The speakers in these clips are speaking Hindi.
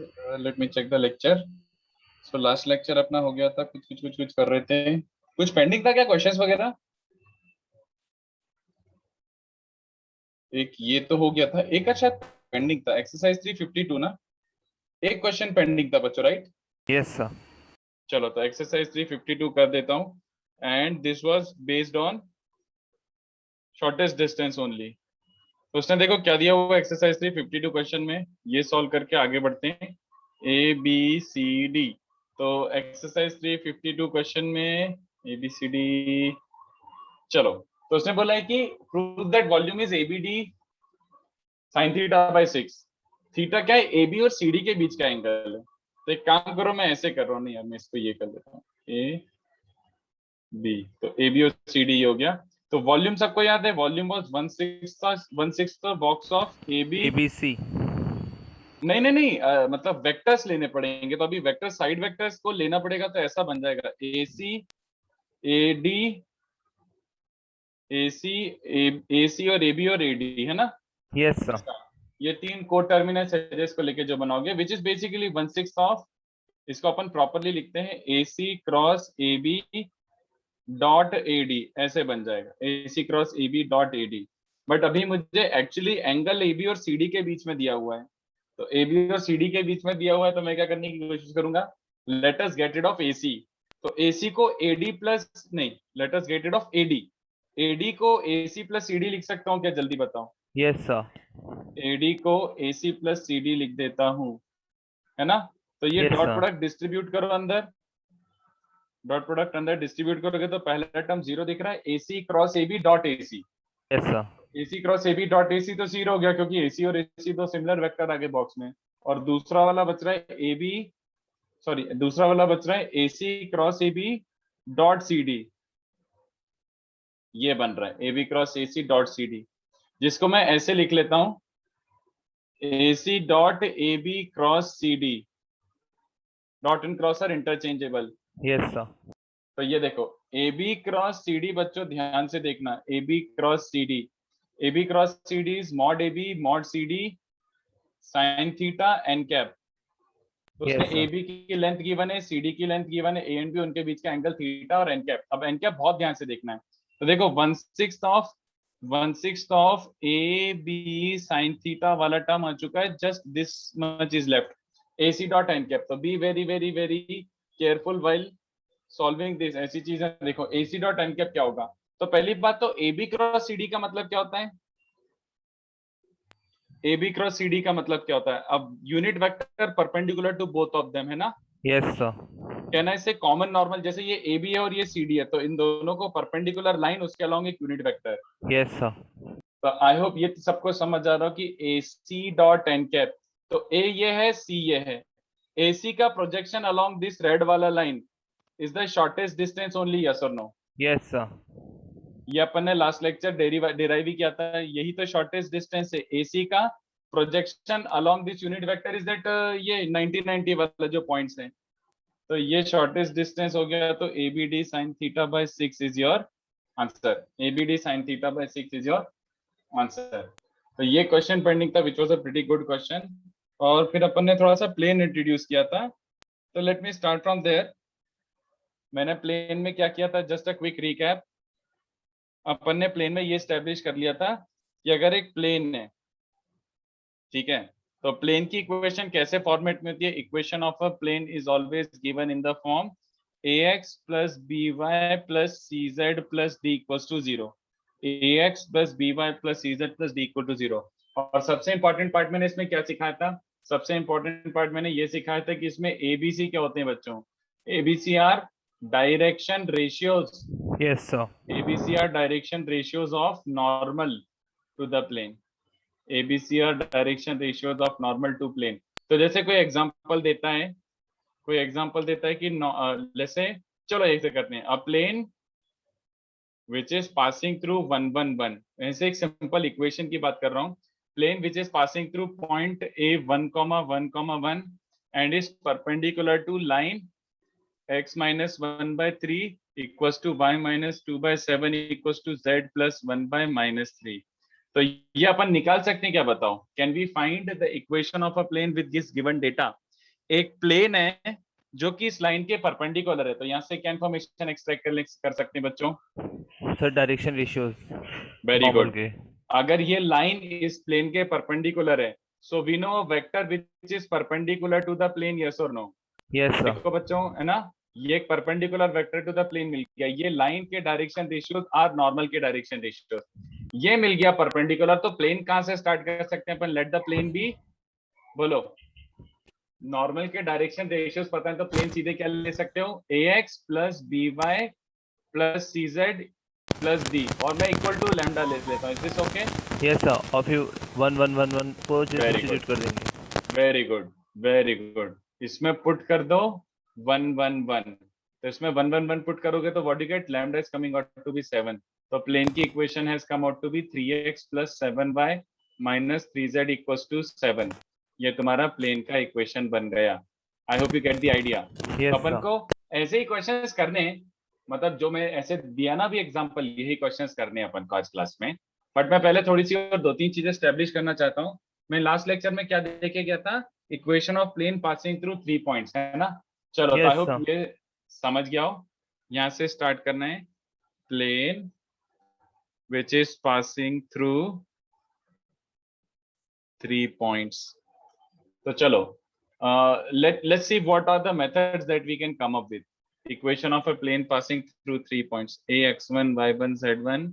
Late me check the lecture. So last lecture अपना हो गया था, कुछ कर रहे थे, कुछ पेंडिंग था क्या क्वेश्चंस वगैरह? एक ये तो हो गया था, एक अच्छा पेंडिंग था एक्सरसाइज 352 ना। एक क्वेश्चन पेंडिंग था बच्चों, राइट? Yes sir. चलो तो एक्सरसाइज 352 कर देता हूँ। And this was based on shortest distance only. तो उसने देखो क्या दिया हुआ एक्सरसाइज 352 क्वेश्चन में, ये सॉल्व करके आगे बढ़ते हैं। A B C D. तो एक्सरसाइज 352 क्वेश्चन में ए बी सी डी। चलो, तो उसने बोला है कि prove that volume is A B D sine theta by 6। थीटा क्या है? ए बी और सी डी के बीच का एंगल है। तो एक काम करो, मैं ऐसे कर रहा हूँ, नहीं यार मैं इसको ये कर देता हूँ, ए बी। तो ए बी और सी डी हो गया। तो वॉल्यूम सबको याद है, volume was 1/6 box of A B. ABC। नहीं नहीं नहीं, मतलब वेक्टर्स लेने पड़ेंगे, तो अभी वेक्टर साइड वेक्टर्स को लेना पड़ेगा, तो ऐसा बन जाएगा A C A D A C A C और ए बी और ए डी, है ना? Yes sir. ऐसा। ये तीन को टर्मिनल है इसको लेके जो बनाओगे, विच इज बेसिकली 1/6 ऑफ। इसको अपन प्रॉपरली लिखते हैं A C cross A B dot A D, ऐसे बन जाएगा A C cross A B dot A D. But अभी मुझे एक्चुअली एंगल ए बी और सी डी के बीच में दिया हुआ है। तो ए बी और सी डी के बीच में दिया हुआ है, तो मैं क्या करने की कोशिश करूंगा, let us get rid of A C. तो ए सी को ए डी प्लस, नहीं, let us get rid of A D. A D को A C plus C D लिख सकता हूँ क्या? जल्दी बताओ। Yes sir. ए डी को A C plus C D लिख देता हूँ, है ना? तो ये yes dot sir. Product distribute करो अंदर। डॉट प्रोडक्ट अंदर डिस्ट्रीब्यूट करोगे तो पहला टर्म जीरो दिख रहा है, A C cross A B dot A C. Yes sir. AC cross A B dot A C तो जीरो हो गया, क्योंकि एसी और एसी दो सिमिलर वेक्टर आगे बॉक्स में। और दूसरा वाला बच रहा है ए बी, सॉरी दूसरा वाला बच रहा है A C cross A B dot C D. ये बन रहा है A B cross A C dot C D, जिसको मैं ऐसे लिख लेता हूं, A C dot A B cross C D. Dot and cross are interchangeable. Yes sir. तो ये देखो, A B cross C D, बच्चों ध्यान से देखना, A B cross C D. A B cross C D is mod A B mod C D sine theta n cap. तो उसने यस ए सर। बी की लेंथ गिवन है, सी डी की लेंथ गिवन है, ए एंड बी उनके बीच का एंगल थीटा और एन कैप। अब एन कैप बहुत ध्यान से देखना है। तो देखो 1/6 of A B sine theta वाला टर्म आ चुका है, just this much is left, A C dot N cap. तो B very very very careful while solving this. ऐसी चीजें देखो, A C dot N cap क्या होगा? तो पहली बात तो A B cross C D का मतलब क्या होता है? A B cross C D का मतलब क्या होता है? अब unit vector perpendicular to both of them, है ना? Yes sir. कहना है इससे कॉमन नॉर्मल, जैसे ये ए बी है और ये सी डी है, तो इन दोनों को परपेंडिकुलर लाइन, उसके अलोंग एक यूनिट वेक्टर। Yes sir. तो आई होप ये सबको समझ आ रहा हो कि ए सी डॉट एन कैप, तो ए ये है, सी ये है। ए सी का प्रोजेक्शन अलोंग दिस रेड वाला line is the shortest distance only, yes और नो? Yes sir. ये अपन ने लास्ट लेक्चर डिराइव ही किया था, यही तो शॉर्टेस्ट डिस्टेंस है। एसी का projection along this unit vector is that, ये 90 वाला जो पॉइंट्स हैं। तो ये शॉर्टेस्ट डिस्टेंस हो गया, तो A B D sine theta by 6 is your answer. A B D sine theta by 6 is your answer. तो ये क्वेश्चन पेंडिंग था, which was a pretty good question. और फिर अपन ने थोड़ा सा प्लेन इंट्रोड्यूस किया था, तो let me start from there. मैंने प्लेन में क्या किया था, जस्ट अ क्विक रिकैप। अपन ने प्लेन में ये स्टैब्लिश कर लिया था कि अगर एक प्लेन है, ठीक है, तो प्लेन की इक्वेशन कैसे फॉर्मेट में होती है? Equation of a plane is always given in the form ax plus B Y plus C Z plus D equals to 0। ax plus B Y plus C Z plus D equal to 0। और सबसे इंपॉर्टेंट पार्ट मैंने इसमें क्या सिखाया था? सबसे इंपॉर्टेंट पार्ट मैंने ये सिखाया था कि इसमें एबीसी क्या होते हैं बच्चों? ABC are direction ratios. Yes sir. ABC are direction ratios of normal to the plane. ABC are direction ratios of normal to plane. तो जैसे कोई एग्जांपल देता है, कोई एग्जांपल देता है कि जैसे, चलो ऐसे करते हैं, a plane which is passing through 1 1 1। ऐसे एक सिंपल इक्वेशन की बात कर रहा हूँ। Plane which is passing through point A 1,1,1 and is perpendicular to line x minus 1 by 3 equals to y minus 2 by 7 equals to z plus 1 by minus 3। तो ये अपन निकाल सकते हैं क्या, बताओ? Can we find the equation of a plane with this given data? एक प्लेन है जो कि इस लाइन के परपेंडिकुलर है, तो यहाँ से क्या इन्फॉर्मेशन एक्सट्रैक्ट कर सकते हैं बच्चों? Sir direction ratios very normal good. के। अगर ये लाइन इस प्लेन के परपेंडिकुलर है, so we know vector which is perpendicular to the plane, yes और नो? Yes sir. देखो बच्चों, है ना, ये एक perpendicular vector to the plane मिल गया। ये लाइन के डायरेक्शन रेशियोज आर नॉर्मल के डायरेक्शन रेशियोज। ये मिल गया परपेंडिकुलर, तो प्लेन कहां से स्टार्ट कर सकते हैं अपन? लेट द प्लेन बी, बोलो, नॉर्मल के डायरेक्शन रेशियोज पता है तो प्लेन सीधे क्या ले सकते हो? ax plus B Y plus C Z plus D, और मैं इक्वल टू लैम्डा ले लेता हूँ। Is this okay? Yes sir, और फिर 1 1 1 1 को वेरी सब्स्टिट्यूट गुड, कर देंगे। Very good, very good. इसमें पुट कर दो 1 1 1, तो इसमें 1 1 1 पुट करोगे तो what you get? Lambda is coming out to be 7। तो प्लेन की equation has come out to be 3x plus 7y minus 3z equals to 7। ये तुम्हारा प्लेन का इक्वेशन बन गया। I hope you get the idea. Yes अपन सर। को ऐसे ही क्वेश्चंस करने हैं, मतलब जो मैं ऐसे दिया ना भी एग्जांपल, यही क्वेश्चंस करने हैं अपन को आज क्लास में। बट मैं पहले थोड़ी सी और दो तीन चीजें स्टैब्लिश करना चाहता हूँ। मैं लास्ट लेक्चर में क्या देखे गया था? Equation of plane passing through 3 points, है ना? चलो, तो आई यस होप सर। ये समझ गया हो। यहाँ से स्टार्ट करना है, plane which is passing through 3 points. तो चलो, let's see what are the methods that we can come up with. Equation of a plane passing through 3 points, ax1 y1 z1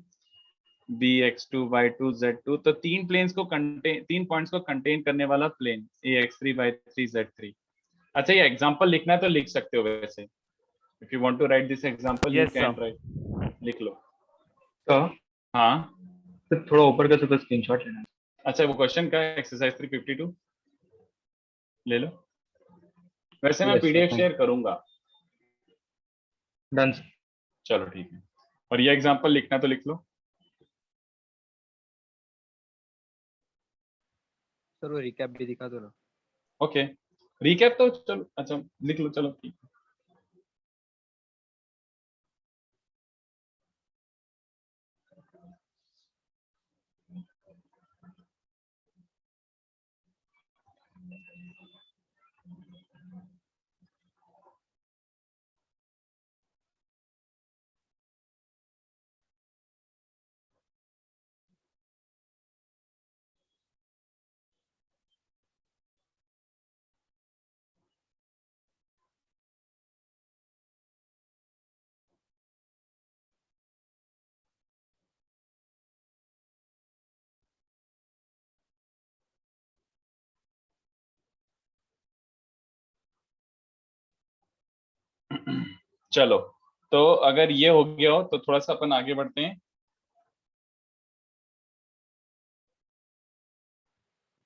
bx2 y2 z2। तो तीन पॉइंट्स को कंटेन करने वाला प्लेन ax3 y3 z3। अच्छा, ये एग्जांपल लिखना है तो लिख सकते हो वैसे। If you want to write this example you yes can sir. Right, लिख लो। तो हाँ, फिर थोड़ा ऊपर का तो स्क्रीनशॉट लेना है। अच्छा, वो क्वेश्चन का एक्सरसाइज 352 ले लो। वैसे मैं Yes, sir, पीडीएफ thank शेयर करूंगा। Done sir. चलो ठीक है, और ये एग्जांपल लिखना तो लिख लो। सर वो रिकैप भी दिखा दो ना। ओके, रिकैप तो चलो, अच्छा लिख लो, चलो ठीक है। चलो, तो अगर ये हो गया हो तो थोड़ा सा अपन आगे बढ़ते हैं।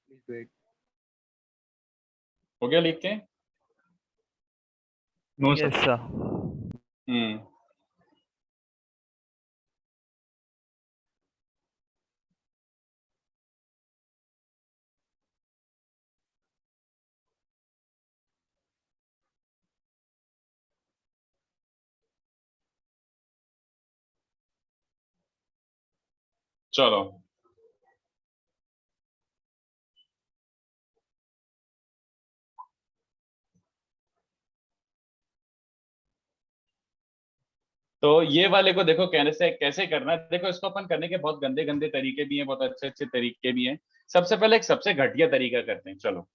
Please wait. हो गया लिख के? No yes sir. Sir. Hmm, चलो, तो ये वाले को देखो कैसे कैसे करना है। देखो, इसको अपन करने के बहुत गंदे गंदे तरीके भी हैं, बहुत अच्छे अच्छे तरीके भी हैं। सबसे पहले एक सबसे घटिया तरीका करते हैं। चलो,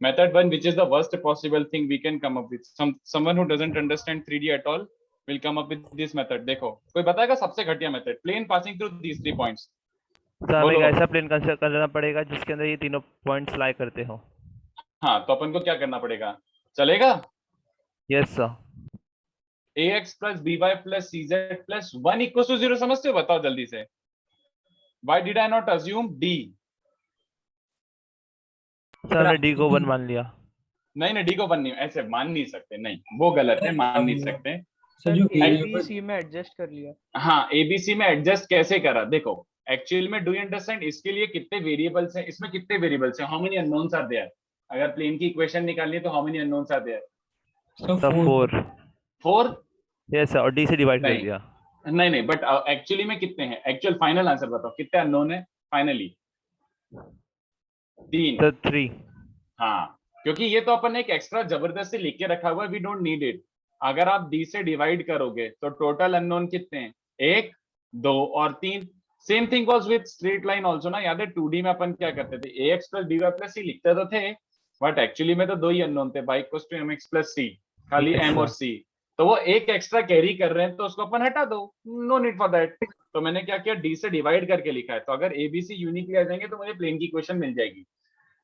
method 1, which is the worst possible thing we can come up with. Someone who doesn't understand 3D at all will come up with this method. देखो, कोई बताएगा सबसे घटिया method? Plane passing through these 3 points। Sir हमें एक बोलो। ऐसा प्लेन कंसिडर करना पड़ेगा जिसके अंदर ये तीनों पॉइंट्स लाई करते हो। हाँ, तो अपन को क्या करना पड़ेगा? चलेगा? Yes sir. ax plus by plus cz plus 1 equals to 0 समझते हो? बताओ जल्दी से। Why did I not assume d? Sir हमने डी को 1 मान लिया। नहीं नहीं, d को 1 नहीं, ऐसे मान नहीं सकते, नहीं वो गलत है, मान नहीं सकते। सर जो एबीसी में एडजस्ट कर लिया। हाँ, एबीसी में एडजस्ट कैसे करा? देखो, एक्चुअल में डू यू अंडरस्टैंड इसके लिए कितने वेरिएबल्स हैं? इसमें कितने वेरिएबल्स हैं? How many unknowns are there? अगर प्लेन की इक्वेशन निकालनी है तो how many unknowns are there? Sir 4। 4? Yes sir, और डी से डिवाइड कर नहीं दिया। नहीं नहीं, बट एक्चुअली में कितने हैं? एक्चुअल फाइनल आंसर बताओ, कितने अननोन है फाइनली? 3। सर 3। हाँ, क्योंकि ये तो अपन ने एक एक्स्ट्रा जबरदस्ती लिख के रखा हुआ है, वी डोंट नीड इट। अगर आप d से डिवाइड करोगे तो टोटल अननोन कितने हैं, 1 2 और 3। Same thing was with straight line also ना, याद है 2D में अपन क्या करते थे, ax + by + c लिखते तो थे, बट एक्चुअली में तो दो ही अननोन थे, y = mx + c, खाली Yes, m और c। तो वो एक एक्स्ट्रा कैरी कर रहे हैं तो उसको अपन हटा दो, नो नीड फॉर दैट। तो मैंने क्या किया, d से डिवाइड करके लिखा है, तो अगर abc यूनिकली आ जाएंगे तो मुझे प्लेन की इक्वेशन मिल जाएगी।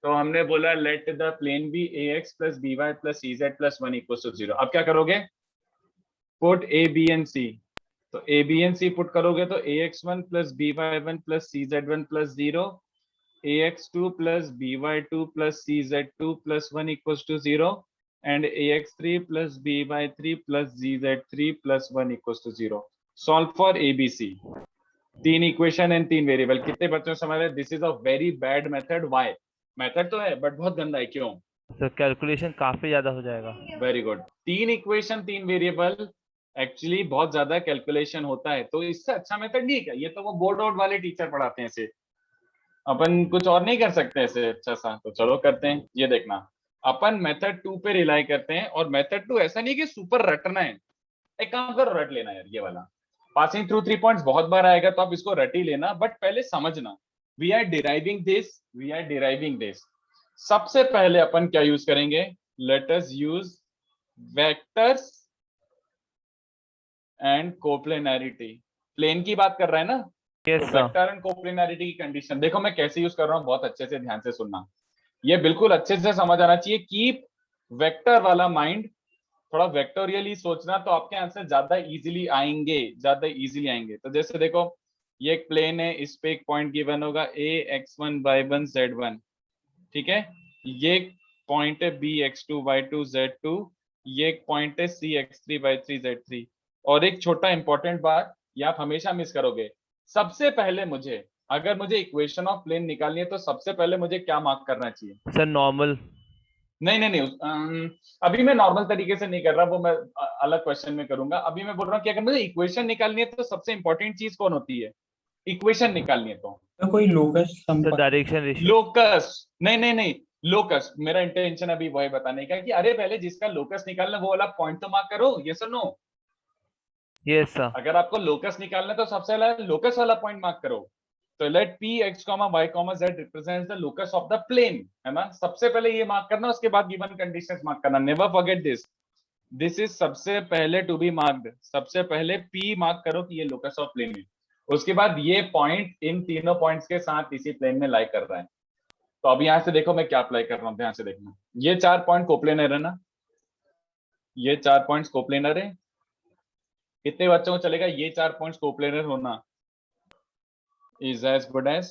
तो हमने बोला let the plane be ax + by + cz + 1 = 0। अब क्या करोगे, put a b and c। तो a b and c put करोगे तो ax1 + by1 + cz1 + 0, ax2 + by2 + cz2 + 1 = 0 and ax3 + by3 + gz3 + 1 = 0। Solve for abc, 3 equation and 3 variable. कितने बच्चों समझ रहे, this is a very bad method. Why? Method तो है बट बहुत गंदा है, क्यों? सर कैलकुलेशन काफी ज्यादा हो जाएगा। Very good, 3 equation 3 variable, actually बहुत ज्यादा कैलकुलेशन होता है, तो इससे अच्छा मेथड नहीं है क्या? ये तो वो बोर्ड आउट वाले टीचर पढ़ाते हैं इसे, अपन कुछ और नहीं कर सकते ऐसे अच्छा सा। तो चलो करते हैं, ये देखना, अपन मेथड 2 पे रिलाई करते हैं। और मेथड 2 ऐसा नहीं कि सुपर रटना है, एक काम करो रट लेना यार, ये वाला पासिंग थ्रू 3 पॉइंट्स बहुत बार आएगा तो आप इसको रट ही लेना, बट पहले समझना, वी आर डिराइविंग दिस। सबसे पहले अपन क्या यूज करेंगे, let us use vectors and coplanarity. Plane की बात कर रहा है ना, यस तो सर। वेक्टर एंड कोप्लेनैरिटी की कंडीशन देखो मैं कैसे यूज कर रहा हूं, बहुत अच्छे से ध्यान से सुनना, ये बिल्कुल अच्छे से समझ आना चाहिए। कीप वेक्टर वाला माइंड, थोड़ा वेक्टोरियली सोचना, तो आपके आंसर ज्यादा इजीली आएंगे। तो जैसे देखो, ये एक प्लेन है, इस पे एक पॉइंट गिवन होगा a x1 y1 z1, ठीक है। ये एक पॉइंट है b x2 y2 z2, ये एक पॉइंट है c x3 y3 z3। और एक छोटा इंपॉर्टेंट बात, ये आप हमेशा मिस करोगे, सबसे पहले मुझे, अगर मुझे इक्वेशन ऑफ प्लेन निकालनी है तो सबसे पहले मुझे क्या मार्क करना चाहिए? Sir normal. नहीं, अभी मैं नॉर्मल तरीके से नहीं कर रहा, वो मैं अलग क्वेश्चन में करूंगा। अभी मैं बोल रहा हूँ कि अगर मुझे इक्वेशन निकालनी है तो सबसे इंपॉर्टेंट चीज कौन होती है? इक्वेशन निकालनी है तो कोई लोकस सर संपर्क डायरेक्शन रेशियो। लोकस, नहीं, लोकस। मेरा इंटेंशन अभी वही बताने का कि अरे पहले जिसका लोकस निकालना वो वाला पॉइंट तो मार्क करो, यस और नो। Yes sir. अगर आपको लोकस निकालना है तो सबसे पहले लोकस वाला पॉइंट मार्क करो। तो let p x, y, z represents the locus of the plane, है ना। सबसे पहले ये मार्क करना, उसके बाद गिवन कंडीशंस मार्क करना, नेवर फॉरगेट दिस इज सबसे पहले टू बी मार्क्ड। सबसे पहले p मार्क करो कि ये लोकस ऑफ प्लेन है, उसके बाद ये पॉइंट इन तीनों पॉइंट्स के साथ इसी प्लेन में लाई कर रहा है। तो अभी यहां से देखो मैं क्या अप्लाई कर रहा हूं, ध्यान से देखना। ये 4 पॉइंट कोप्लेनर है ना, ये 4 पॉइंट्स कोप्लेनर है। कितने बच्चों को चलेगा ये 4 पॉइंट्स कोप्लेनर होना? इज एज गुड एज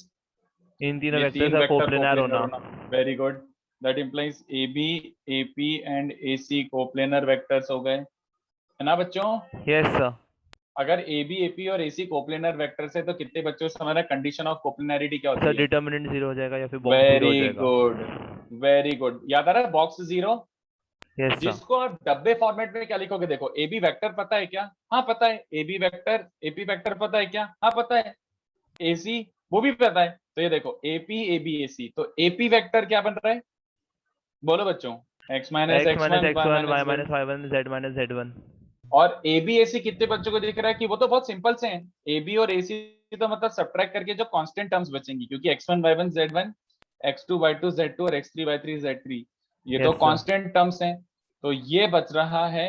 इन तीनों ये वेक्टर 3 का वेक्टर कोप्लेनर कोप्लेनर होना। होना। Very good, that implies AB, AP and AC coplanar vectors हो गए, है ना बच्चों। Yes sir. अगर AB, AP और AC कोप्लेनर वेक्टर्स है तो कितने बच्चों से हमारा कंडीशन ऑफ कोप्लेनैरिटी क्या सर होती है? डिटर्मिनेंट 0 हो जाएगा या फिर बॉक्स 0 हो वेरी जाएगा। Good, very good. याद आ रहा है बॉक्स 0? Yes sir. जिसको आप डब्बे फॉर्मेट में क्या लिखोगे, देखो AB वेक्टर पता है क्या? हाँ पता है। AB वेक्टर, AP वेक्टर पता है क्या? हाँ पता है। AC वो भी पता है। तो ये देखो AP, AB, AC, तो AP वेक्टर क्या बन रहा है, बोलो बच्चों? x minus x x1 x1 y y minus y1 z z1। और AB AC कितने बच्चों को दिख रहा है कि वो तो बहुत सिंपल से हैं। AB और AC तो मतलब सब्ट्रैक्ट करके जो कांस्टेंट टर्म्स बचेंगी, क्योंकि x1 y1 z1, x2 y2 z2 और x3 y3 z3 ये तो Yes, sir. कांस्टेंट टर्म्स हैं। तो ये बच रहा है।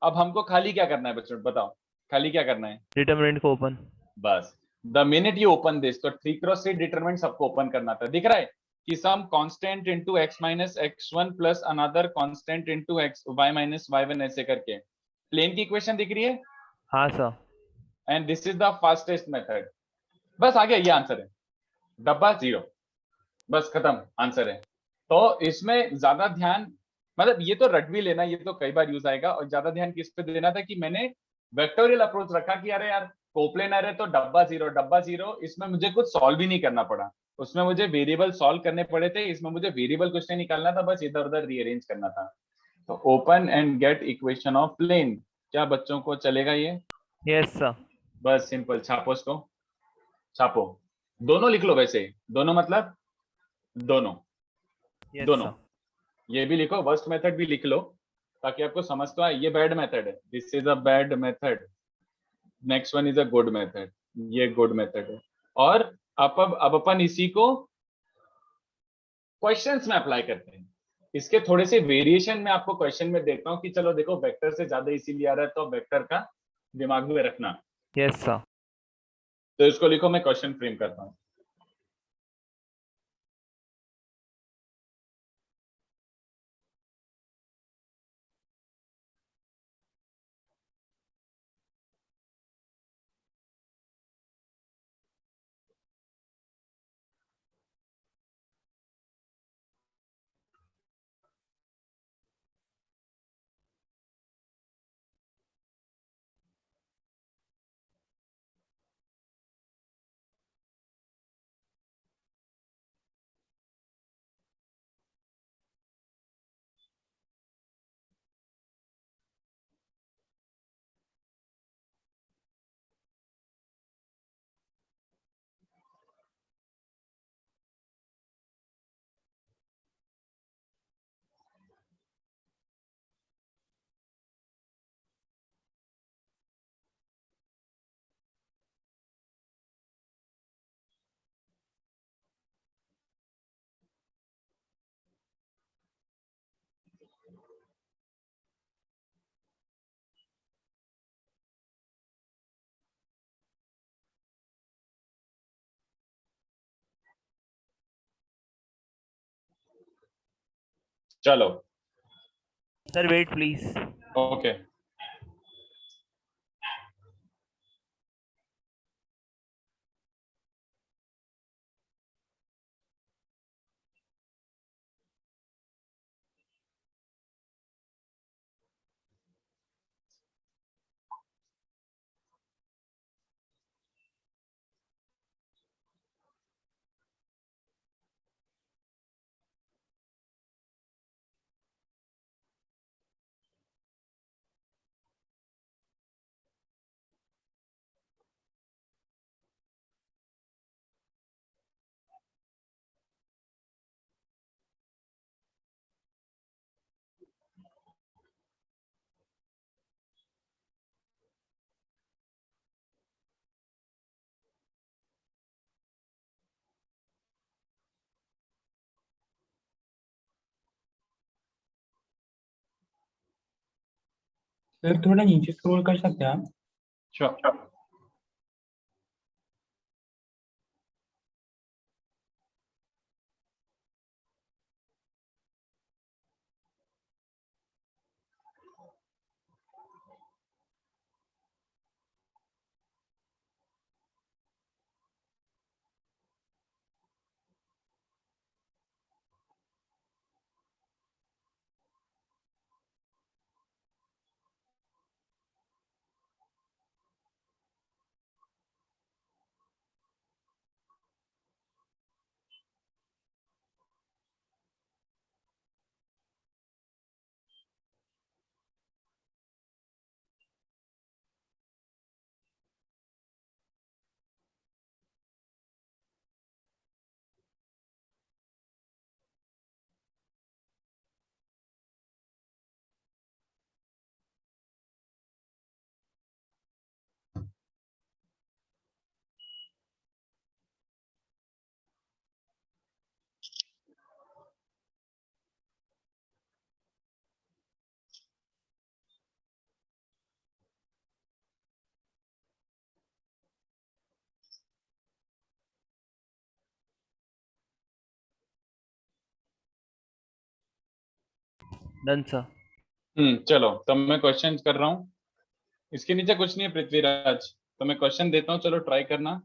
अब हमको खाली क्या करना है बच्चों, बताओ खाली क्या करना है? डिटर्मिनेंट को ओपन। बस the minute you open this, तो 3x3 डिटरमिनेंट सबको ओपन करना था। दिख रहा है कि some constant into x minus x1 plus another constant into x y minus y1 ऐसे करके प्लेन की इक्वेशन दिख रही है। हाँ sir. And this is the fastest method. बस आ गया, ये आंसर है, डब्बा 0, बस खत्म, आंसर है। तो इसमें ज्यादा ध्यान, मतलब ये तो रट भी लेना, ये तो कई बार यूज आएगा, और ज्यादा ध्यान किस पे देना था कि मैंने वेक्टोरियल अप्रोच रखा कि अरे यार कोप्लेनर है तो डब्बा जीरो, इसमें मुझे कुछ सॉल्व भी नहीं करना पड़ा, उसमें मुझे वेरिएबल सॉल्व करने पड़े थे, इसमें मुझे वेरिएबल कुछ नहीं निकालना था, बस इधर उधर रीअरेंज करना था। तो open and get equation of plane, क्या बच्चों को चलेगा ये? Yes sir. बस सिंपल, छापो इसको, छापो, दोनों लिख लो, वैसे दोनों मतलब दोनों, यस दोनों। सर। ये भी लिखो, वर्स्ट मेथड भी लिख लो ताकि आपको समझ तो आए, ये बैड मेथड है, this is a bad method, next one is a good method, ये गुड मेथड है। और अब अपन इसी को क्वेश्चंस में अप्लाई करते हैं। इसके थोड़े से वेरिएशन में आपको क्वेश्चन में देखता हूँ कि चलो देखो वेक्टर से ज्यादा इसीलिए आ रहा है, तो वेक्टर का दिमाग में रखना। Yes sir. तो इसको लिखो, मैं क्वेश्चन फ्रेम करता हूँ। चलो sir wait please. Okay. Sir थोड़ा नीचे स्क्रॉल कर सकते हैं आप? श्योर। Done sir. चलो तब मैं क्वेश्चन कर रहा हूँ। इसके नीचे कुछ नहीं है पृथ्वीराज, तो मैं क्वेश्चन देता हूँ, चलो ट्राई करना।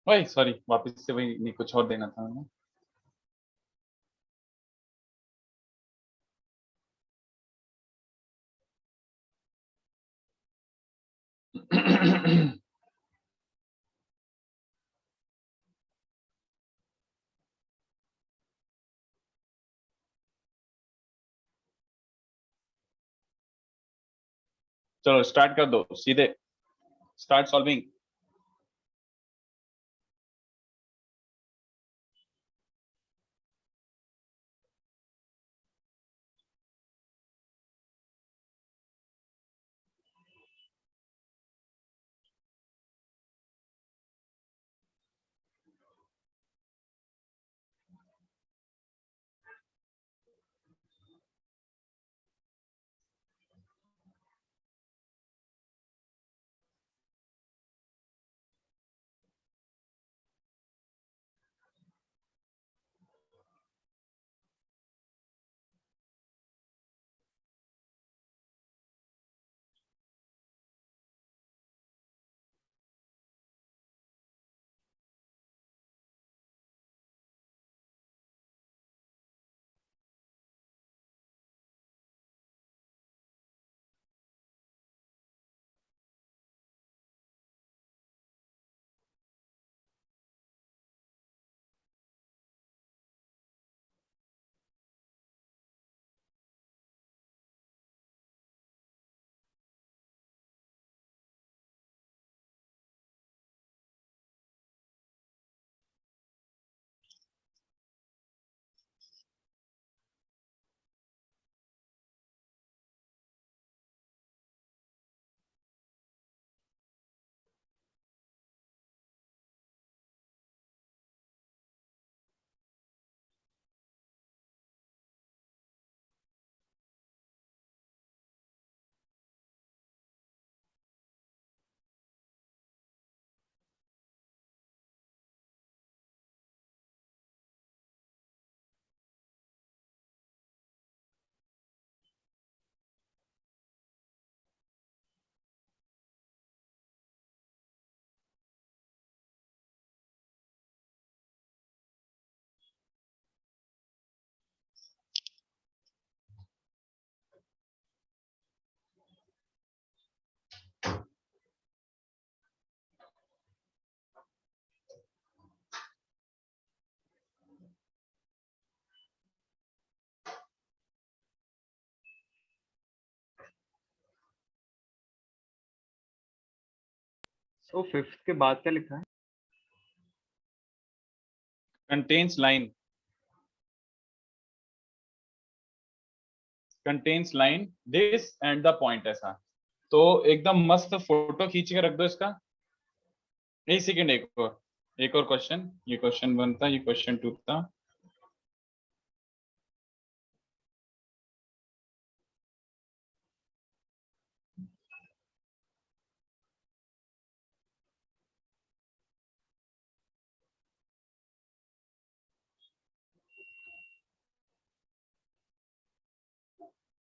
वही सॉरी, वापस से वही नहीं, कुछ और देना था हमें। चलो स्टार्ट कर दो सीधे, स्टार्ट सॉल्विंग। तो फिफ्थ के बाद क्या लिखा है? Contains line, contains line this and the point, ऐसा। तो एकदम मस्त फोटो खींच के रख दो इसका। एक सेकेंड, एक और क्वेश्चन, ये क्वेश्चन 1 था, ये क्वेश्चन 2 था।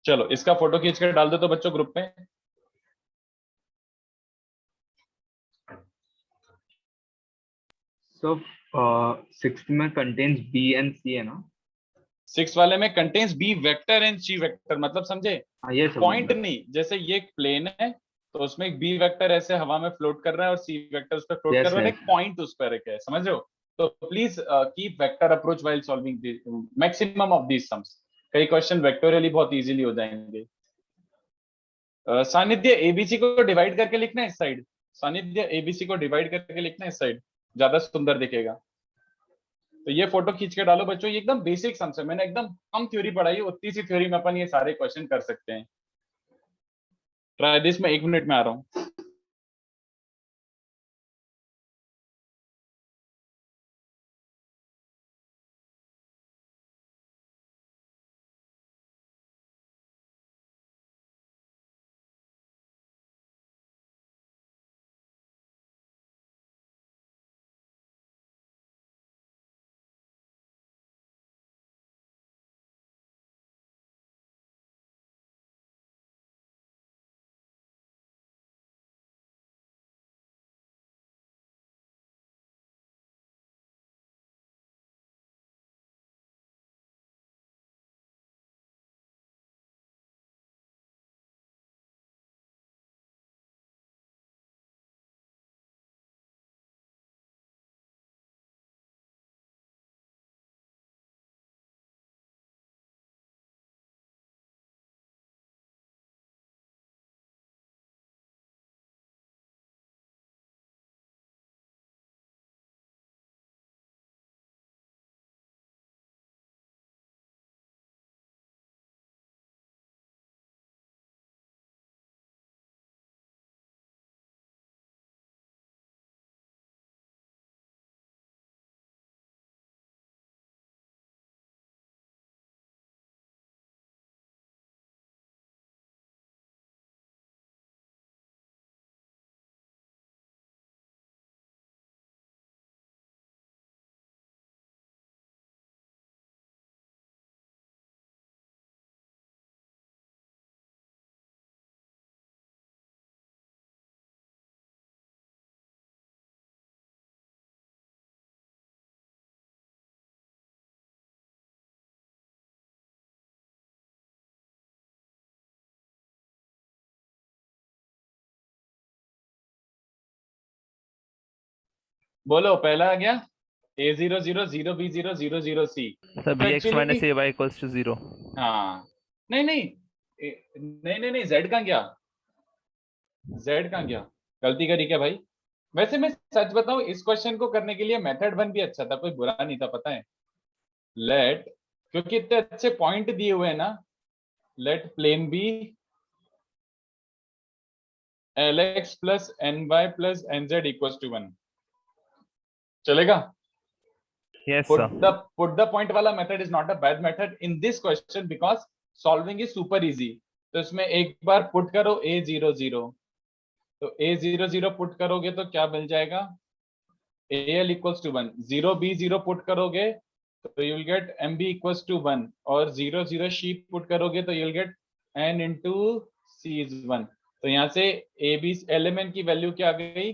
चलो इसका फोटो खींच कर डाल दो तो बच्चों ग्रुप में। सो सिक्स्थ में कंटेन्स बी एंड सी है ना? 6 वाले में contains B vector and C vector, मतलब समझे? हाँ ये सब पॉइंट नहीं, जैसे ये एक प्लेन है तो उसमें एक बी वेक्टर ऐसे हवा में फ्लोट कर रहा है और सी वेक्टर उस पर फ्लोट Yes, कर रहा है, yes. एक पॉइंट उस पर है, समझ रहे हो? तो please keep vector approach while solving maximum of these sums. कई क्वेश्चन वेक्टोरियली बहुत इजीली हो जाएंगे। सानिध्य एबीसी को डिवाइड करके लिखना है इस साइड, सानिध्य एबीसी को डिवाइड करके लिखना है इस साइड, ज्यादा सुंदर दिखेगा। तो ये फोटो खींच के डालो बच्चों, ये एकदम बेसिक सम्स है, मैंने एकदम कम थ्योरी पढ़ाई है, उतनी सी थ्योरी में अपन ये सारे क्वेश्चन कर सकते हैं। ट्राई दिस, मैं 1 मिनट में आ रहा हूँ। बोलो पहला आ गया a0 0 0 b0 0 0 c। Sir bx actually- minus ay equals to 0. हाँ नहीं नहीं नहीं z कहाँ गया, z कहाँ गया, गलती करी क्या भाई। वैसे मैं सच बताऊं इस क्वेश्चन को करने के लिए मेथड 1 भी अच्छा था, कोई बुरा नहीं था पता है। लेट, क्योंकि इतने अच्छे पॉइंट दिए हुए हैं ना, let plane be lx plus ny plus nz equals to 1 चलेगा। Yes put sir. the point वाला method is not a bad method in this question because solving is super easy। तो इसमें एक बार पुट करो a0 0, तो a0 0 पुट करोगे तो क्या मिल जाएगा, al equals to 1, 0 b0 put करोगे तो you will get mb equals to 1, और 0 0 c पुट करोगे तो you will get n into c is 1। तो यहाँ से a b lmn की वैल्यू क्या आ गई,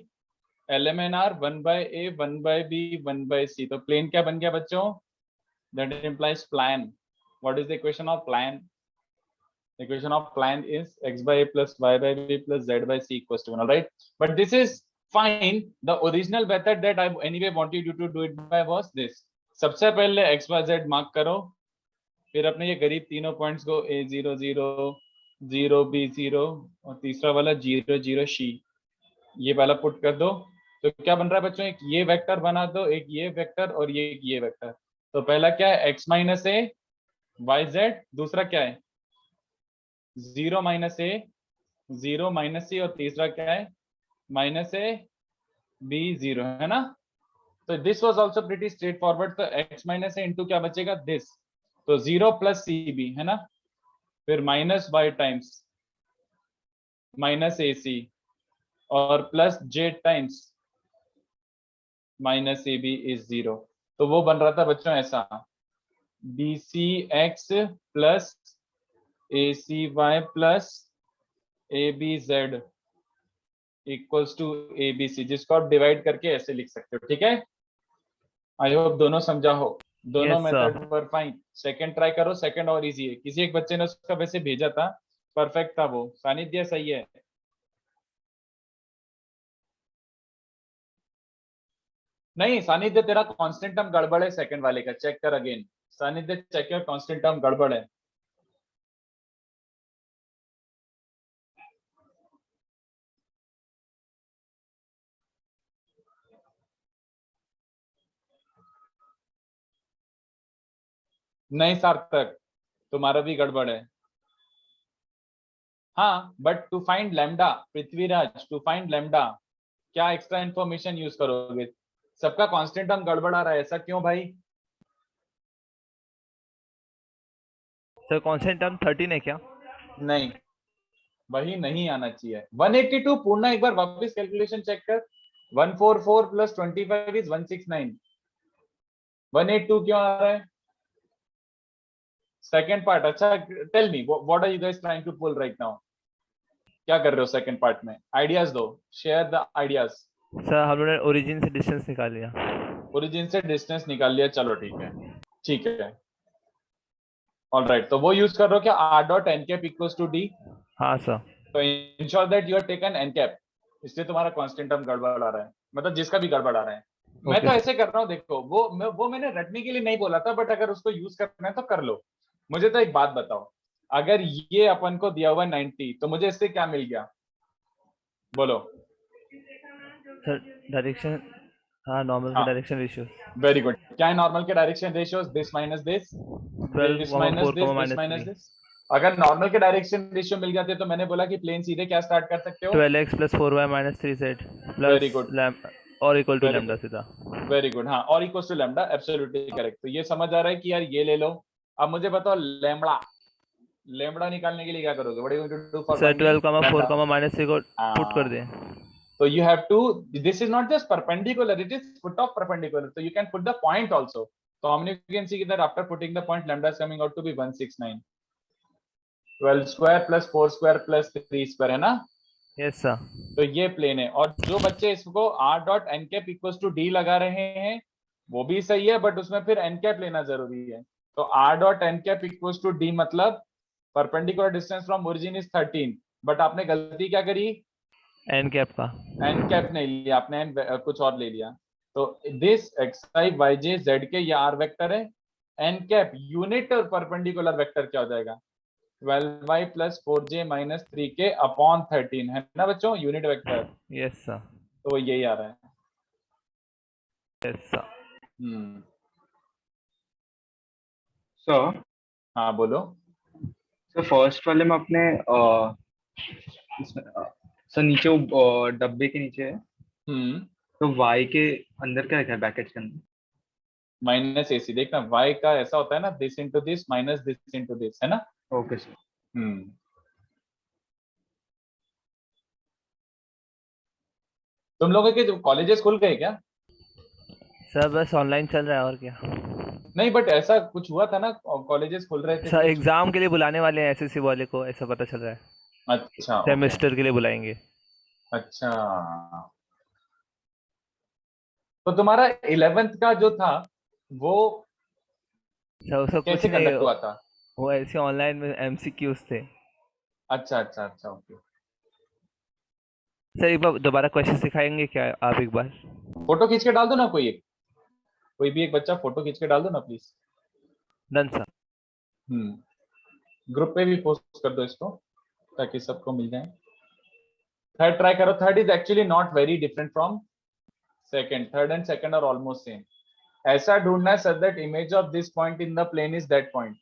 lmnr 1 by a 1 by b 1 by c। तो प्लेन क्या बन गया बच्चों, that implies plan। what is the equation of plan, the equation of plan is x by a plus y by b plus z by c equals to 1। all right, but this is fine। the original method that I anyway wanted you to do it by was this। सबसे पहले x y z मार्क करो, फिर अपने ये करीब तीनों पॉइंट्स को a0 0 0 b0 और तीसरा वाला 0 0 c ये वाला पुट कर दो। तो क्या बन रहा है बच्चों, एक ये वेक्टर बना दो, एक ये वेक्टर और ये वेक्टर। तो पहला क्या है x माइनस ए वाई जेड, दूसरा क्या है 0 माइनस ए 0 माइनस सी, और तीसरा क्या है माइनस ए बी 0, है ना। तो this was also pretty straight forward. तो x माइनस ए इंटू क्या बचेगा दिस, तो 0 प्लस सी बी, है ना, फिर minus y times minus A C और plus j times minus A B is 0। तो वो बन रहा था बच्चों ऐसा, B C X plus A C Y plus A B Z equals to A B C, जिसको आप डिवाइड करके ऐसे लिख सकते हो। ठीक है, आई होप दोनों समझा हो, दोनों Yes, sir. मेथड पर फाइन। सेकंड ट्राई करो, सेकंड और इजी है। किसी एक बच्चे ने उसका वैसे भेजा था, परफेक्ट था वो। सानिध्य सही है, नहीं सानिध्य तेरा कांस्टेंट टर्म गड़बड़ है सेकंड वाले का, चेक कर अगेन। सानिध्य चेक कर, कांस्टेंट टर्म गड़बड़ है। नहीं सार्थक, तुम्हारा भी गड़बड़ है। हाँ but to find lambda, Prithviraj to find lambda क्या एक्स्ट्रा इंफॉर्मेशन यूज करोगे। सबका कांस्टेंट टर्म गड़बड़ आ रहा है, ऐसा क्यों भाई। सर कांस्टेंट टर्म 13 है क्या? नहीं वही नहीं आना चाहिए। 182 पूर्ण, एक बार वापस कैलकुलेशन चेक कर। 144 प्लस 25 इज 169। 182 क्यों आ रहा है। सेकेंड पार्ट, अच्छा tell me what are you guys trying to pull right now, क्या कर रहे हो सेकेंड पार्ट में, आइडियाज दो, शेयर द आइडियाज। सर हम लोगों ने ओरिजिन से डिस्टेंस निकाल लिया। ओरिजिन से डिस्टेंस निकाल लिया, चलो ठीक है ठीक है, ऑलराइट। तो वो यूज कर रहे हो क्या, r dot n cap equals to d। हाँ सर। तो ensure that you are taken n cap, इसलिए तुम्हारा कांस्टेंट टर्म गड़बड़ आ रहा है, मतलब जिसका भी गड़बड़ आ रहा है। मैं तो ऐसे कर रहा हूँ, देखो वो मैंने रटने के लिए नहीं बोला था, बट अगर उसको यूज करना है तो कर लो। मुझे तो एक बात बताओ, अगर ये अपन को दिया हुआ 90, तो मुझे इससे क्या मिल गया बोलो। सर डायरेक्शन, हाँ नॉर्मल हाँ। के डायरेक्शन रेशियो वेरी गुड, क्या है नॉर्मल के direction ratios, this minus this, 12, this minus 4, this, this minus this. अगर नॉर्मल के डायरेक्शन रेशियो मिल जाते तो मैंने बोला कि प्लेन सीधे क्या स्टार्ट कर सकते हो, 12x plus 4y minus 3z Very plus good. और इक्वल टू Very लैम्डा सीधा। Very good. हाँ, और equals to lambda, absolutely correct. तो ये समझ आ रहा है कि यार ये ले लो। अब मुझे बताओ लैम्डा, लैम्डा निकालने के लिए क्या करोगे, what are you going to do for sir 12, 4, minus 3 को पुट कर दें। तो you have to, this is not just perpendicular, it is foot of perpendicular, so you can put the point also. So how many you can see that after putting the point, lambda is coming out to be 169, 12 square plus 4 square plus 3 square, है ना। Yes sir. तो ये प्लेन है, और जो बच्चे इसको r dot n cap equals to d लगा रहे हैं वो भी सही है, बट उसमें फिर n कैप लेना जरूरी है। तो r dot n cap equals to d मतलब perpendicular distance from origin is 13, but आपने गलती क्या करी, एन कैप का n कैप नहीं लिया आपने, n कुछ और ले लिया। तो this X I Y J Z के ये आर वेक्टर है, एन कैप यूनिट और परपेंडिकुलर वेक्टर क्या हो जाएगा 12y plus 4j minus 3k upon 13 है ना बच्चों, यूनिट वेक्टर। यस सर, तो यही आ रहा है। Yes sir. सर हाँ बोलो। सर फर्स्ट वाले में अपने सर नीचे वो डब्बे के नीचे है, तो y के अंदर क्या लिखा है ब्रैकेट के अंदर? माइनस AC देखना, y का ऐसा होता है ना, this into this minus this into this, है ना। Okay sir. तुम लोगों के कॉलेजेस खुल गए क्या? सर बस ऑनलाइन चल रहा है और क्या। नहीं बट ऐसा कुछ हुआ था ना, कॉलेजेस खुल रहे थे सर कुछ। एग्जाम के लिए बुलाने वाले हैं एसएससी वाले को, ऐसा पता चल रहा है। अच्छा ओके। सेमेस्टर के लिए बुलाएंगे। अच्छा, तो तुम्हारा 11th का जो था वो सर उसका कुछ कैसे नहीं, कंडक्ट हुआ था? वो ऐसे ऑनलाइन में एमसीक्यूज थे। अच्छा अच्छा अच्छा ओके। सर एक बार दोबारा क्वेश्चन सिखाएंगे क्या आप एक बार? फोटो खींच के डाल दो ना, कोई भी एक बच्चा फोटो खींच के डाल दो ना प्लीज। Done sir. ग्रुप पे भी पोस्ट कर दो इसको ताकि सबको मिल जाए। थर्ड ट्राई करो, third is actually not very different from second, third and second are almost same. ऐसा ढूंढना है sir that image of this point in the plane is that point.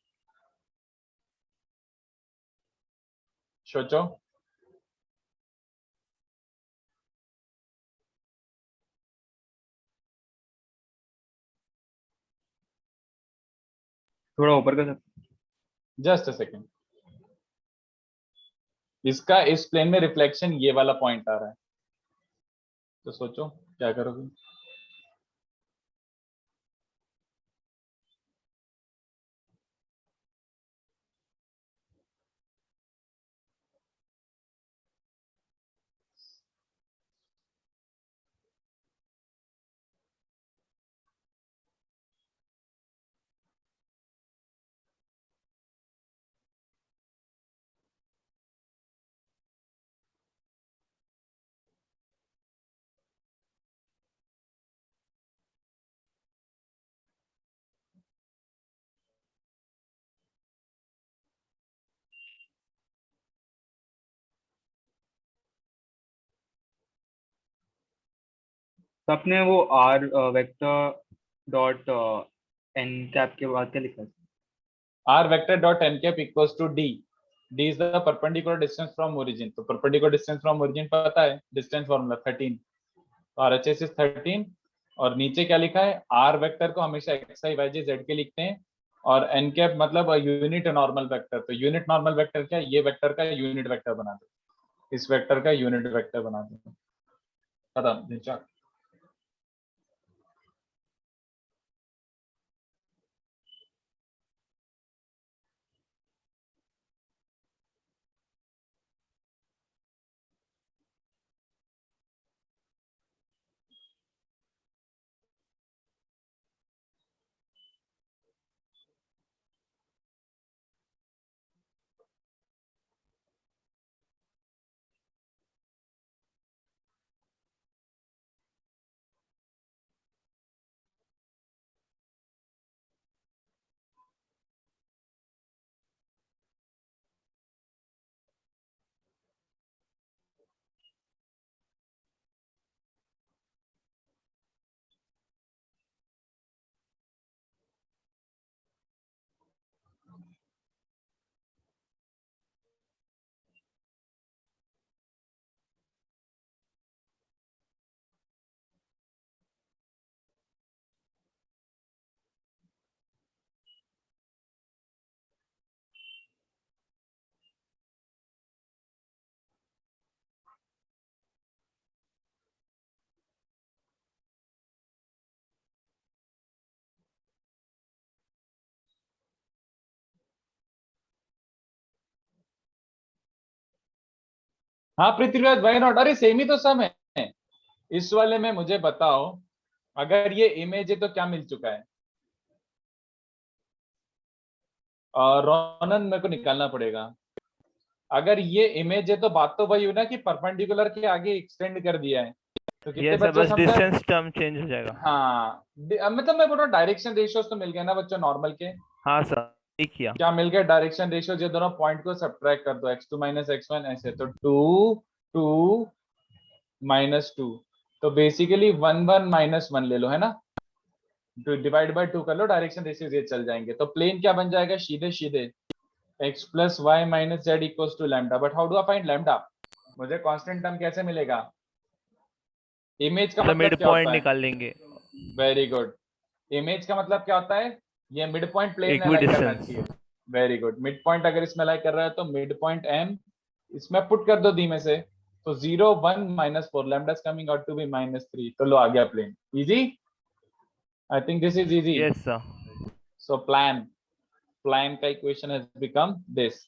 सोचो। थोड़ा ऊपर का सर। जस्ट अ सेकंड, इसका इस प्लेन में रिफ्लेक्शन ये वाला पॉइंट आ रहा है, तो सोचो क्या करोगे। तो आपने वो R vector dot N cap के बाद क्या लिखा है? r vector dot n cap equals to d, d is the perpendicular distance from origin। तो perpendicular distance from origin पता है, डिस्टेंस फॉर्मूला 13, तो RHS is 13। और नीचे क्या लिखा है, r वेक्टर को हमेशा xi yj z के लिखते हैं, और n कैप मतलब यूनिट नॉर्मल वेक्टर। तो यूनिट नॉर्मल वेक्टर क्या, ये वेक्टर का यूनिट वेक्टर बना दो, इस वेक्टर का यूनिट वेक्टर बना दो, खत्म। हाँ पृथ्वीराज, वाई नॉट, अरे सेम ही तो सम है। इस वाले में मुझे बताओ, अगर ये इमेज है तो क्या मिल चुका है? रोनन मेरे को निकालना पड़ेगा। अगर ये इमेज है तो बात तो वही हुई ना कि परपेंडिकुलर के आगे एक्सटेंड कर दिया है, तो कितने ये सब बच्चे बस समझे? डिस्टेंस टर्म चेंज हो जाएगा। हाँ मतलब मैं बोल रहा हूँ डायरेक्शन रेशियोज तो मिल गए ना बच्चों नॉर्मल के। हाँ सर, ठीक किया। क्या मिल गए डायरेक्शन रेशियो? ये दोनों पॉइंट को सब्ट्रैक्ट कर दो, x2 माइनस x1 ऐसे, तो 2 2 माइनस 2, तो बेसिकली 1 1 माइनस 1 ले लो, है ना, तो डिवाइड बाय 2 कर लो, डायरेक्शन रेशियो ये चल जाएंगे। तो प्लेन क्या बन जाएगा सीधे सीधे, x plus Y minus Z equals to lambda. But how do I find lambda? मुझे कांस्टेंट टर्म कैसे मिलेगा? इमेज का तो मतलब मिड क्या पॉइंट होता है? निकाल लेंगे। Very good. इमेज का मतलब क्या होता है? ये मिड पॉइंट प्लेन में इक्वी लाई करना डिस्टेंस। चाहिए। Very good. मिड पॉइंट अगर इसमें लाई कर रहा है तो मिड पॉइंट एम इसमें पुट कर दो डी में से, तो 0 1 minus 4, lambda is coming out to be -3, तो लो आ गया plane. Easy, I think this is easy. Yes sir. So plane का equation has become this.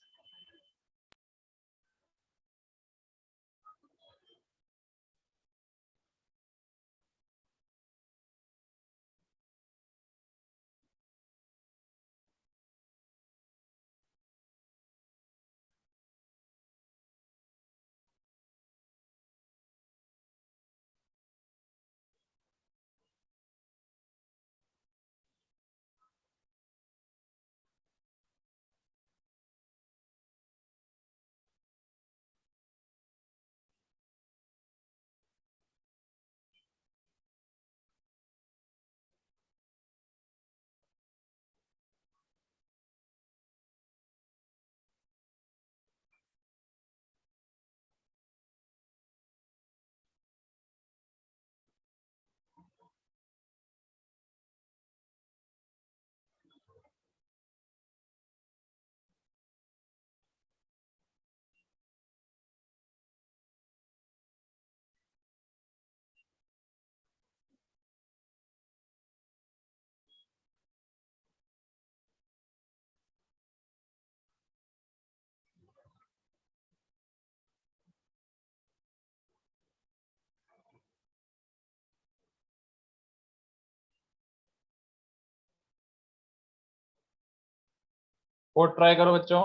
Fourth try करो बच्चों।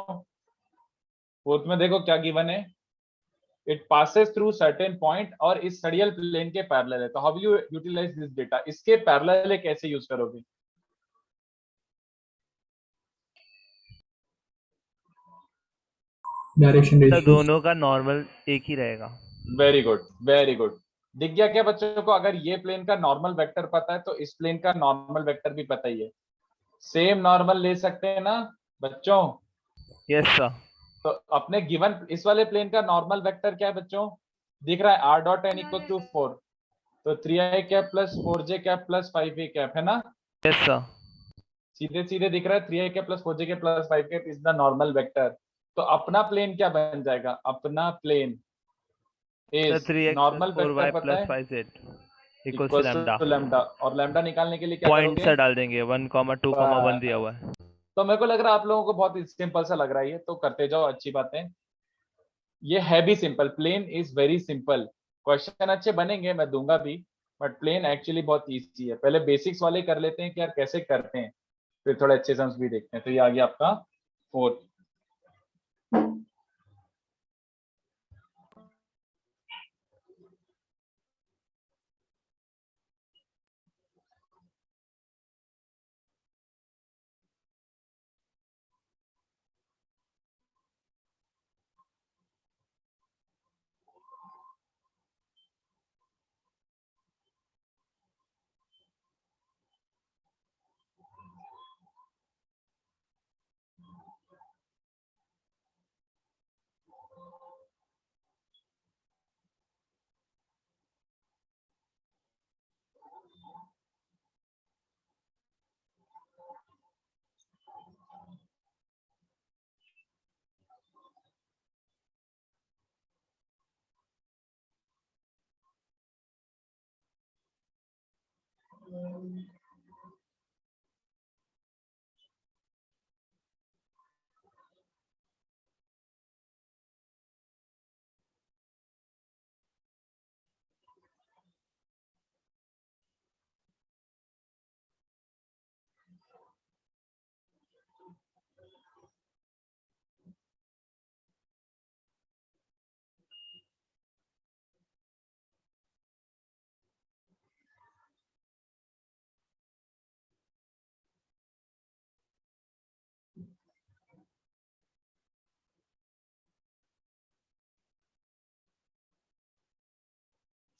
फोर्थ में देखो क्या गिवन है, it passes through certain point और इस रेडियल प्लेन के पैरेलल है। तो how you utilize this data? इसके पैरेलल है कैसे यूज करोगे? डायरेक्शन तो रेशियो। दोनों का नॉर्मल एक ही रहेगा। Very good very good. दिख गया क्या बच्चों को? अगर ये प्लेन का नॉर्मल वेक्टर पता है तो इस प्लेन का नॉर्मल वेक्टर भी पता ही है। सेम नॉर्मल ले सकते हैं ना बच्चों? Yes sir. तो अपने गिवन इस वाले प्लेन का नॉर्मल वेक्टर क्या है बच्चों? दिख रहा है R dot N equal to 4, तो 3i cap plus 4j cap plus 5a cap, है ना? Yes sir. सीधे सीधे दिख रहा है 3i cap plus 4j cap plus 5 cap is the normal vector. तो अपना प्लेन क्या बन जाएगा? अपना प्लेन तो is 3x plus normal vector 4y पता प्लस है 5z equals to equals lambda. To lambda, और लैम्डा निकालने के लिए क्या पॉइंट करोगे? से डाल देंगे 1, 2, 1 दिया हुआ है। तो मेरे को लग रहा है आप लोगों को बहुत सिंपल सा लग रहा है ये, तो करते जाओ, अच्छी बात है। ये है भी simple, plane is very simple. Question अच्छे बनेंगे, मैं दूंगा भी, बट प्लेन एक्चुअली बहुत इजी है। पहले बेसिक्स वाले कर लेते हैं कि यार कैसे करते हैं, फिर थोड़े अच्छे सम्स भी देखते हैं। तो ये आ गया आपका फोर्थ।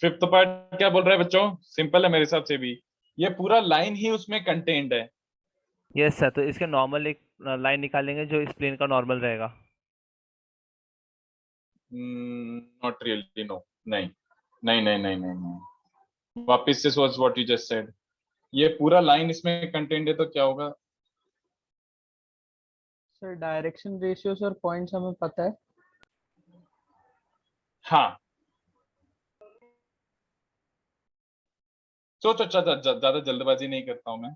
फिफ्थ पार्ट क्या बोल रहा है बच्चों? सिंपल है मेरे हिसाब से भी, ये पूरा लाइन ही उसमें कंटेंट है। यस सर, तो इसके नॉर्मल एक लाइन निकालेंगे जो इस प्लेन का नॉर्मल रहेगा। नॉट रियली, नो, नहीं नहीं नहीं नहीं नहीं नहीं, वापस से सोच व्हाट यू जस्ट सेड। ये पूरा लाइन इसमें कंटेंट है तो क्या होगा? सर डायरेक्शन रेशियोस और पॉइंट्स हमें पता है। हाँ, सोचो, ज्यादा जल्दबाजी नहीं करता हूं मैं।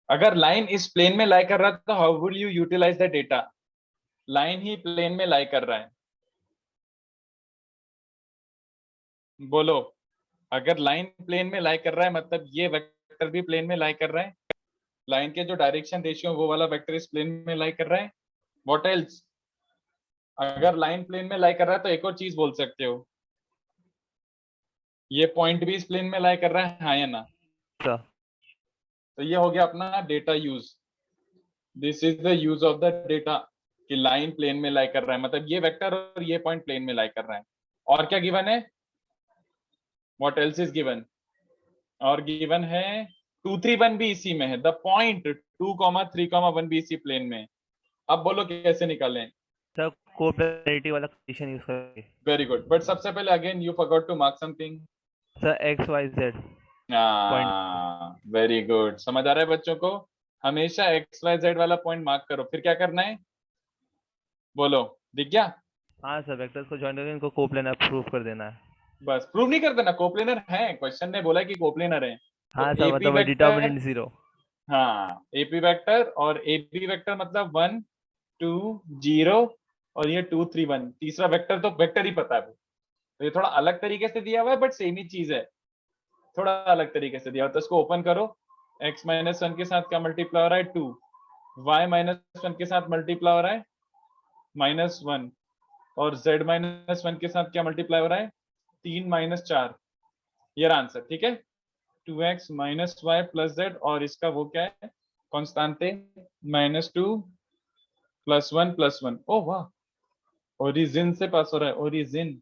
अगर लाइन इस प्लेन में लाई कर रहा है तो how will you utilize the data? Line ही प्लेन में लाई कर रहा है, बोलो। अगर लाइन प्लेन में लाई कर रहा है मतलब ये वेक्टर भी प्लेन में लाई कर रहा है, लाइन के जो डायरेक्शन रेशियो वो वाला वेक्टर इस प्लेन में लाई कर रहा है। What else? अगर लाइन प्लेन में लाई कर रहा है तो एक और चीज बोल सकते हो, ये पॉइंट भी इस प्लेन में लाई कर रहा है, हाँ या ना? सर तो ये हो गया अपना data use. This is the use of the data कि लाइन प्लेन में लाई कर रहा है, मतलब ये वेक्टर और ये पॉइंट प्लेन में लाई कर रहा है। और क्या गिवन है? What else is given? और गिवन है 2 3 1 भी इसी में है, द पॉइंट 2 3 1 भी इसी प्लेन में है। अब बोलो कैसे निकालें? सर कोप्लेनरिटी वाला कंडीशन यूज करके। वेरी गुड, बट सबसे पहले again you forgot to mark something. Sir X Y Z very good, समझ आ रहा है बच्चों को? हमेशा एक्स वाई जेड वाला पॉइंट मार्क करो। फिर क्या करना है बोलो, दिख गया? हाँ सर, वेक्टर्स को ज्वाइन करके इनको कोप्लेनर प्रूव कर देना है। बस प्रूव नहीं कर देना, कोप्लेनर है, क्वेश्चन ने बोला कि कोप्लेनर है। हाँ तो सर, AP मतलब वेक्टर, डिटर्मिनेंट जीरो। हाँ AP वेक्टर और AB वेक्टर मतलब 1 2 0 और ये 2 3 1, तीसरा वेक्टर तो वेक्टर ही पता है वो। तो ये थोड़ा अलग तरीके से दिया हुआ है बट सेम ही चीज है, थोड़ा अलग तरीके से दिया हुआ। तो इसको ओपन करो, x माइनस 1 के साथ क्या मल्टीप्लाई हो रहा है 2, y माइनस 1 के साथ मल्टीप्लाई हो रहा है -1, और z माइनस 1 के साथ क्या मल्टीप्लाई हो रहा है 3 -4। ये आंसर, ठीक है? 2x minus Y plus Z, और इसका वो क्या है कॉन्स्टेंटे -2 +1 +1। ओ वाह, ओरिजिन से पास हो रहा है, ओरिजिन।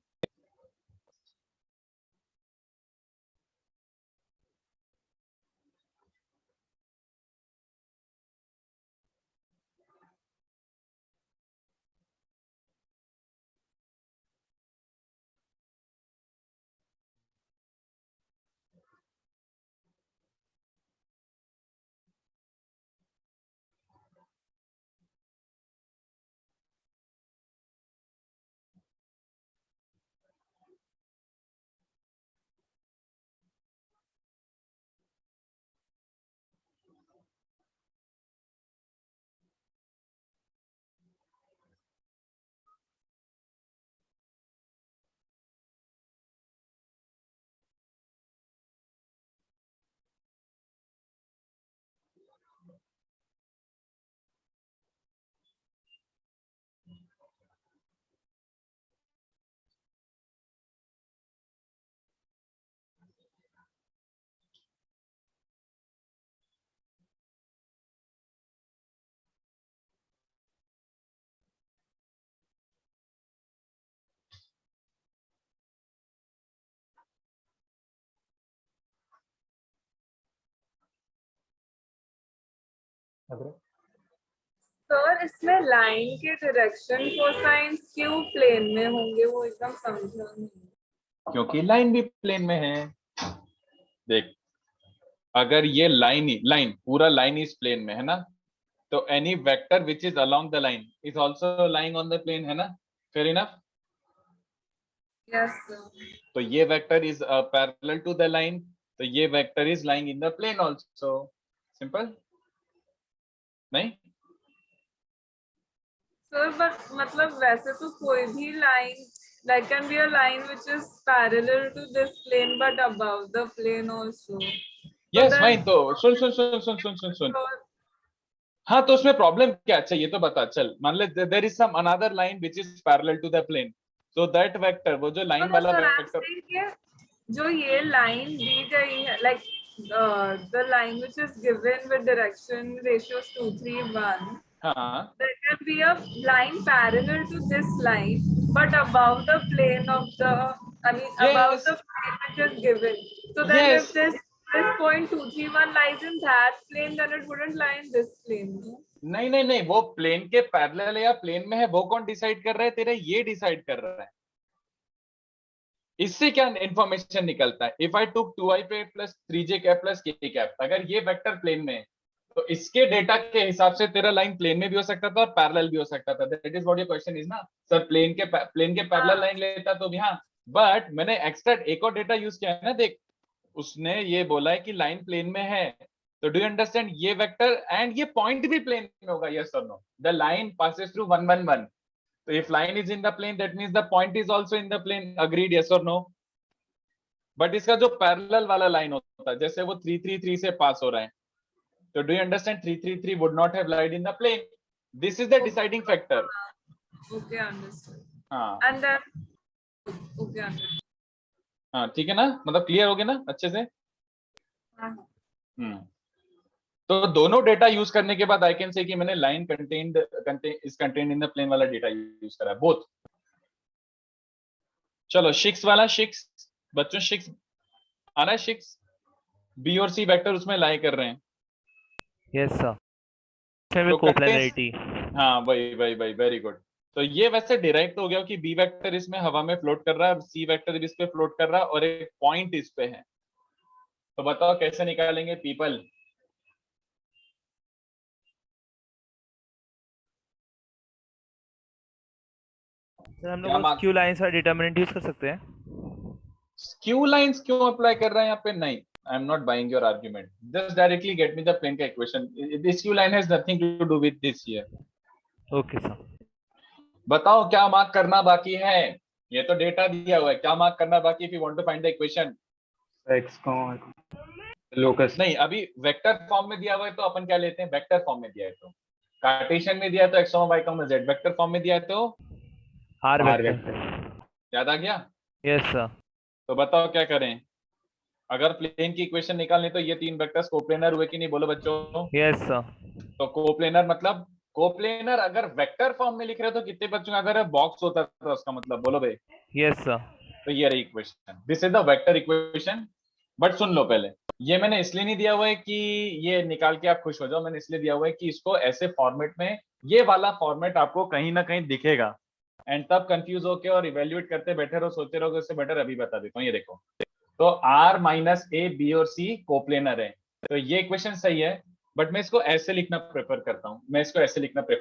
सर इसमें लाइन के डायरेक्शन कोसाइंस क्यों प्लेन में होंगे, वो एकदम समझा नहीं। क्योंकि लाइन भी प्लेन में है। देख, अगर ये लाइन पूरा लाइन इस प्लेन में है ना, तो any vector which is along the line is also lying on the plane, है ना? Fair enough? Yes, sir. तो ये vector is parallel to the line, तो ये vector is lying in the plane also. Simple नहीं? Sir, but मतलब वैसे तो कोई भी line like can be a line which is parallel to this plane but above the plane also. Yes then- भाई, तो सुन हाँ, तो उसमें प्रॉब्लम क्या? अच्छा ये तो बता, चल मान ले there is some another line which is parallel to the plane, so that vector, वो जो लाइन वाला sir, I'm वेक्टर, saying कि जो ये line दी गई है like the line which is given with direction ratios 2, 3, 1. हाँ There can be a line parallel to this line, but above the plane of the, I mean, above Yes. the plane which is given. So then, Yes. if this point 2, 3, 1 lies in that plane, then it wouldn't lie in this plane. No? नहीं, वो प्लेन के पैरेलल या प्लेन में है, वो कौन डिसाइड कर रहा है? तेरा ये डिसाइड कर रहा है। इससे क्या इंफॉर्मेशन निकलता है? If I took 2i plus 3j cap plus k cap, अगर ये वेक्टर प्लेन में है, तो इसके डेटा के हिसाब से तेरा लाइन प्लेन में भी हो सकता था और पैरेलल भी हो सकता था। That is what your question is ना सर। प्लेन के पैरेलल लाइन लेता तो भी हाँ, बट मैंने एक्स्ट्रा एक और डेटा यूज किया है ना। देख, उसने ये बोला है कि लाइन प्लेन में है, तो डू यू अंडरस्टैंड? ये वेक्टर एंड ये पॉइंट भी प्लेन में होगा, यस और no? The line passes through 1, 1, 1, so if line is in the plane, that means the point is also in the plane. Agreed? Yes or no? But इसका जो parallel वाला line होता है, जैसे वो 333 से पास हो रहा है, तो do you understand 333 would not have lied in the plane? This is the deciding factor. Okay, understood. हाँ And then, okay, understood. हाँ, ठीक है ना? मतलब क्लियर हो गया ना अच्छे से? तो दोनों डेटा यूज करने के बाद आई कैन से कि मैंने line contained in the plane वाला डेटा यूज करा है, बोथ। चलो 6 वाला, 6 बच्चों 6 आ रहा है, 6 बी और सी वेक्टर उसमें लाई कर रहे हैं। यस सर, इसमें तो कोप्लेनरिटी। हाँ भाई वेरी गुड। तो ये वैसे डिराइव तो हो गया कि बी वेक्टर इसमें हवा में फ्लोट कर रहा है, सी वेक्टर इस पे फ्लोट कर रहा है और एक पॉइंट इस पे है। तो बताओ कैसे निकालेंगे पीपल? सर हम क्या लोग मार्क- स्क्यू लाइंस और डिटरमिनेंट यूज कर सकते हैं। स्क्यू लाइंस क्यों अप्लाई कर रहा है यहाँ पे? नहीं, I am not buying your argument, just directly get me the plane का equation. This skew line has nothing to do with this here. Okay sir. बताओ क्या मार्क करना बाकी है? ये तो डेटा दिया हुआ है, क्या मार्क करना बाकी? If you want to find the equation. X का लोकस नहीं, अभी वेक्टर फॉर्म में दिया हुआ है तो अपन क्या लेते हैं? वेक्टर फॉर्म में दिया है तो कार्टेशियन में दिया है तो x, y, z। Vector form में दिया है तो आर आर वेक्टर। वेक्टर। याद आ गया? Yes sir. तो बताओ क्या करें? अगर प्लेन की इक्वेशन निकालनी तो ये 3 वेक्टर्स कोप्लेनर हुए कि नहीं? बोलो बच्चों। Yes sir. तो कोप्लेनर मतलब कोप्लेनर अगर वेक्टर फॉर्म में लिख रहे हो तो कितने बच्चों का अगर बॉक्स होता तो उसका मतलब बोलो भाई। Yes sir. तो ये रही equation, this is the vector equation. But सुन लो पहले, ये मैंने इसलिए नहीं दिया हुआ है कि ये निकाल के आप खुश हो जाओ, मैंने इसलिए दिया हुआ है कि इसको ऐसे फॉर्मेट में, ये वाला फॉर्मेट आपको कहीं ना कहीं दिखेगा एंड तब कंफ्यूज होके और इवेल्युएट करते बैठे रहो, सोचते रहोगे, उससे बेटर अभी बता देता हूँ। ये देखो, तो R माइनस ए, बी और सी कोप्लेनर है, तो ये इक्वेशन सही है। बट मैं इसको ऐसे लिखना प्रेफर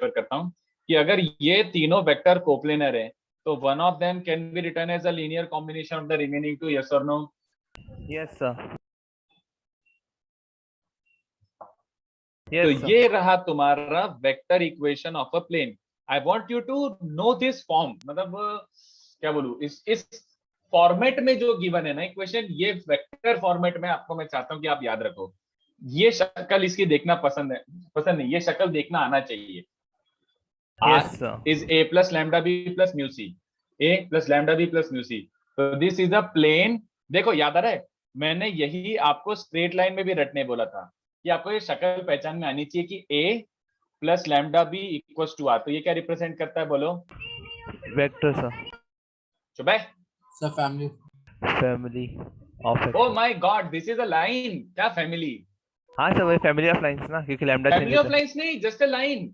करता हूँ, कि अगर ये तीनों वेक्टर कोप्लेनर है तो one of them can be written as a linear combination of the remaining two. Yes और नो? Yes sir. तो यस सर। ये रहा तुम्हारा vector equation of a plane. I want you to know this form, मतलब क्या बोलूं, इस फॉर्मेट में जो गिवन है ना इक्वेशन, ये वेक्टर फॉर्मेट में आपको मैं चाहता हूं कि आप याद रखो। ये शक्ल इसकी देखना पसंद नहीं, ये शक्ल देखना आना चाहिए। Yes sir. is a plus lambda b plus mu c, a plus lambda b plus mu c। तो दिस इज अ प्लेन। देखो याद आ रहा है, मैंने यही आपको स्ट्रेट लाइन में भी रटने बोला था कि आपको ये शक्ल पहचान में आनी चाहिए कि a plus lambda b equals to r। तो ये क्या रिप्रेजेंट करता है बोलो? Vector sir. चुप है। Sir family. Family of oh my god, this is a line. क्या फैमिली? हाँ सर, वही फैमिली ऑफ लाइंस ना, क्योंकि लैम्डा फैमिली ऑफ लाइंस नहीं, just a line.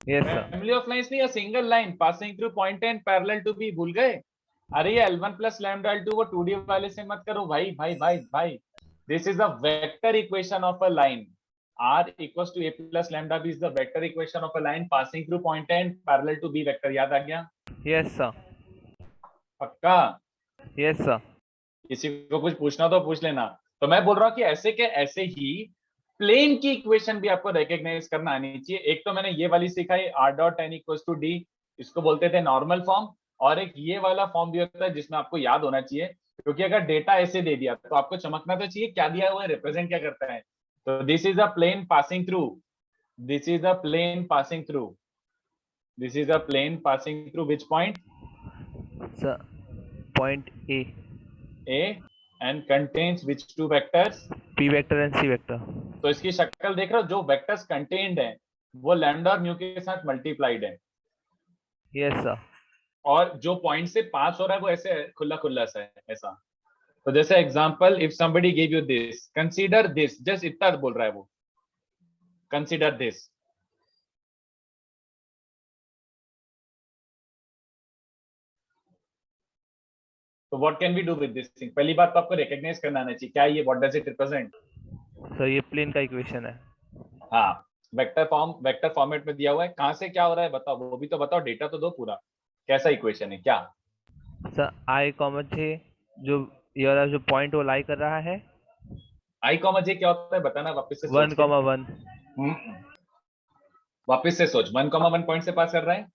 Yes sir. Family of lines नहीं, a single line passing through point and parallel to B. भूल गए? अरे ये L1 प्लस लैम्डा L2 वो 2D वाले से मत करो भाई। This is the vector equation of a line. R equals to a plus lambda b is the vector equation of a line passing through point A and parallel to B vector. याद आ गया? यस सर, पक्का? Yes sir. किसी को कुछ पूछना तो पूछ लेना। तो मैं बोल रहा हूँ कि ऐसे के ऐसे ही प्लेन की इक्वेशन भी आपको रिकॉग्नाइज करना आनी चाहिए। एक तो मैंने ये वाली सिखाई, r dot n equals to d, इसको बोलते थे नॉर्मल फॉर्म। और एक ये वाला फॉर्म भी होता है जिसमें आपको याद होना चाहिए, क्योंकि अगर डेटा ऐसे दे दिया तो आपको चमकना तो चाहिए क्या दिया हुआ है, रिप्रेजेंट क्या करता है। तो this is a plane passing through, this is a plane passing through, this is a plane passing through which point? Sir point A and contains which two vectors? P vector and C vector. तो इसकी शक्ल देख रहे हो, जो वेक्टर्स कंटेन्ड है वो लैम्डा और म्यू के साथ मल्टीप्लाइड है, यस सर। और जो पॉइंट से पास हो रहा है वो ऐसे खुला खुला सा है ऐसा। तो जैसे example, if somebody gave you this, consider this, just इतना बोल रहा है वो, consider this। तो what can we do with this thing? पहली बात तो आपको रिकॉग्नाइज करना आना चाहिए क्या ये, what does it represent? Sir ये प्लेन का इक्वेशन है। हाँ, वेक्टर फॉर्मेट में दिया हुआ है। कहां से क्या हो रहा है बताओ, वो भी तो बताओ, डेटा तो दो पूरा, कैसा इक्वेशन है क्या? सर आई कॉमा जे, जो ये वाला जो पॉइंट वो लाई कर रहा है, आई कॉमा जे क्या होता है बताना वापस से। 1,1। वापस से सोच, 1,1 पॉइंट से पास कर रहा है?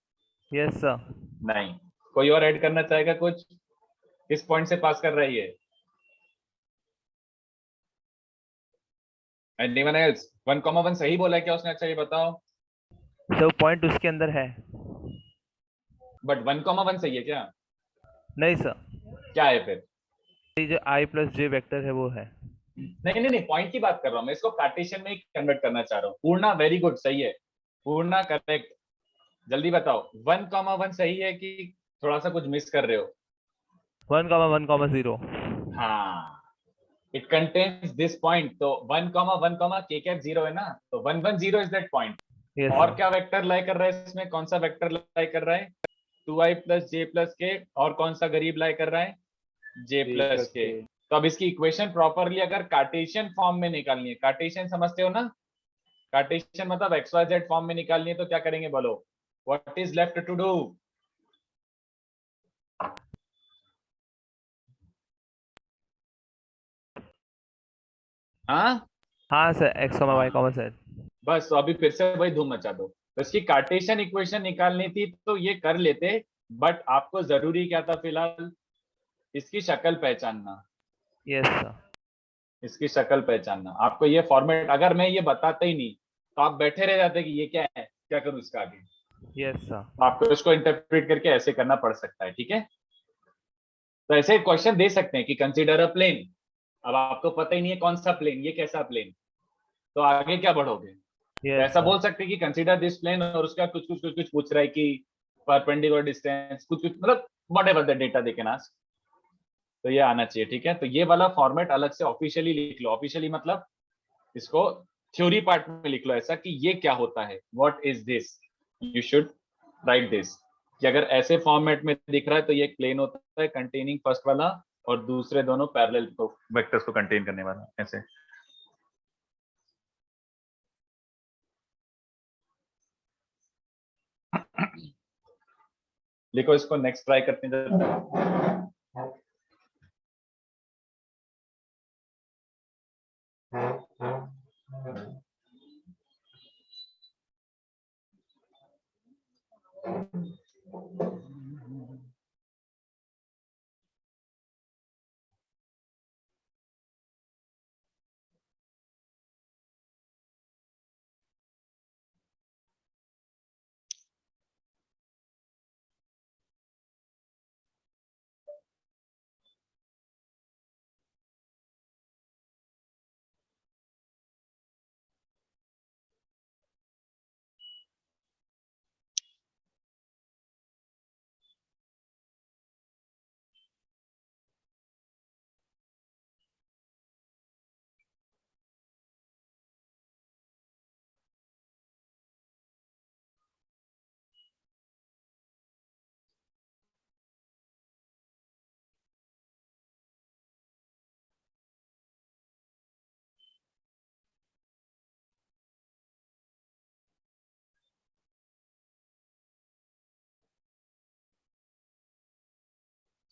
Yes sir. नहीं। कोई और ऐड करना चाहेगा कुछ? किस पॉइंट से पास कर रही है? Anyone else? 1,1 सही बोला है क्या उसने? अच्छा ये बताओ। सर पॉइंट उसके अंदर है। बट 1,1 सही है क्या? नहीं सर, क्या है फिर? ये जो आई प्लस जे वेक्टर है वो है। नहीं नहीं नहीं, पॉइंट की बात कर रहा हूं मैं, इसको कार्टेशियन में कन्वर्ट करना चाह रहा हूँ। पूर्णा वेरी गुड, सही है। पूर्णा करेक्ट। जल्दी बताओ 1,1 सही है कि थोड़ा सा कुछ मिस कर रहे हो? 1,1,0। हाँ, इट कंटेन्स दिस पॉइंट। तो 1,1, k कैप 0 है ना, तो 1,1,0 इज दैट पॉइंट। यस और सर। क्या वेक्टर लाई कर रहा है इसमें? कौन सा वेक्टर लाई कर रहा है? 2i प्लस जे प्लस के। और कौन सा गरीब लाई कर रहा है? j प्लस के। तो अब इसकी इक्वेशन प्रॉपरली अगर कार्टेशियन फॉर्म में निकालनी है, कार्टेशियन समझते हो ना, कार्टेशियन मतलब XYZ फॉर्म में निकालनी है, तो क्या करेंगे बोलो? What is left to do? हाँ हाँ sir, X comma Y comma Z. बस, तो अभी फिर से वही धूम मचा दो। तो इसकी कार्टेशियन इक्वेशन निकालनी थी तो ये कर लेते, बट आपको जरूरी क्या था फिलहाल? इसकी शक्ल पहचानना। Yes sir. इसकी शक्ल पहचानना। आपको ये फॉर्मेट, अगर मैं ये बताता ही नहीं तो आप बैठे रह जाते कि ये क्या है, क्या करूं इसका आगे। Yes sir. तो आपको इसको इंटरप्रेट करके ऐसे करना पड़ सकता है, ठीक है। तो ऐसे क्वेश्चन दे सकते हैं कि कंसीडर अ प्लेन। अब आपको पता ही नहीं है कौन सा प्लेन, ये कैसा प्लेन, तो आगे क्या बढ़ोगे? तो यस ऐसा सर। बोल सकते हैं कि कंसीडर दिस प्लेन, और उसका कुछ कुछ कुछ कुछ पूछ रहा है कि परपेंडिकुलर डिस्टेंस, कुछ कुछ मतलब whatever the data they can ask. तो ये आना चाहिए, ठीक है। तो ये वाला फॉर्मेट अलग से ऑफिशियली लिख लो। ऑफिशियली मतलब इसको थ्योरी पार्ट में लिख लो ऐसा कि ये क्या होता है, what is this, you should write this. कि अगर ऐसे फॉर्मेट में दिख रहा है तो ये एक प्लेन होता है कंटेनिंग फर्स्ट वाला, और दूसरे दोनों पैरेलल को वेक्टर्स को कंटेन करने वाला, ऐसे। लिखो इसको, नेक्स्ट ट्राई करते हैं।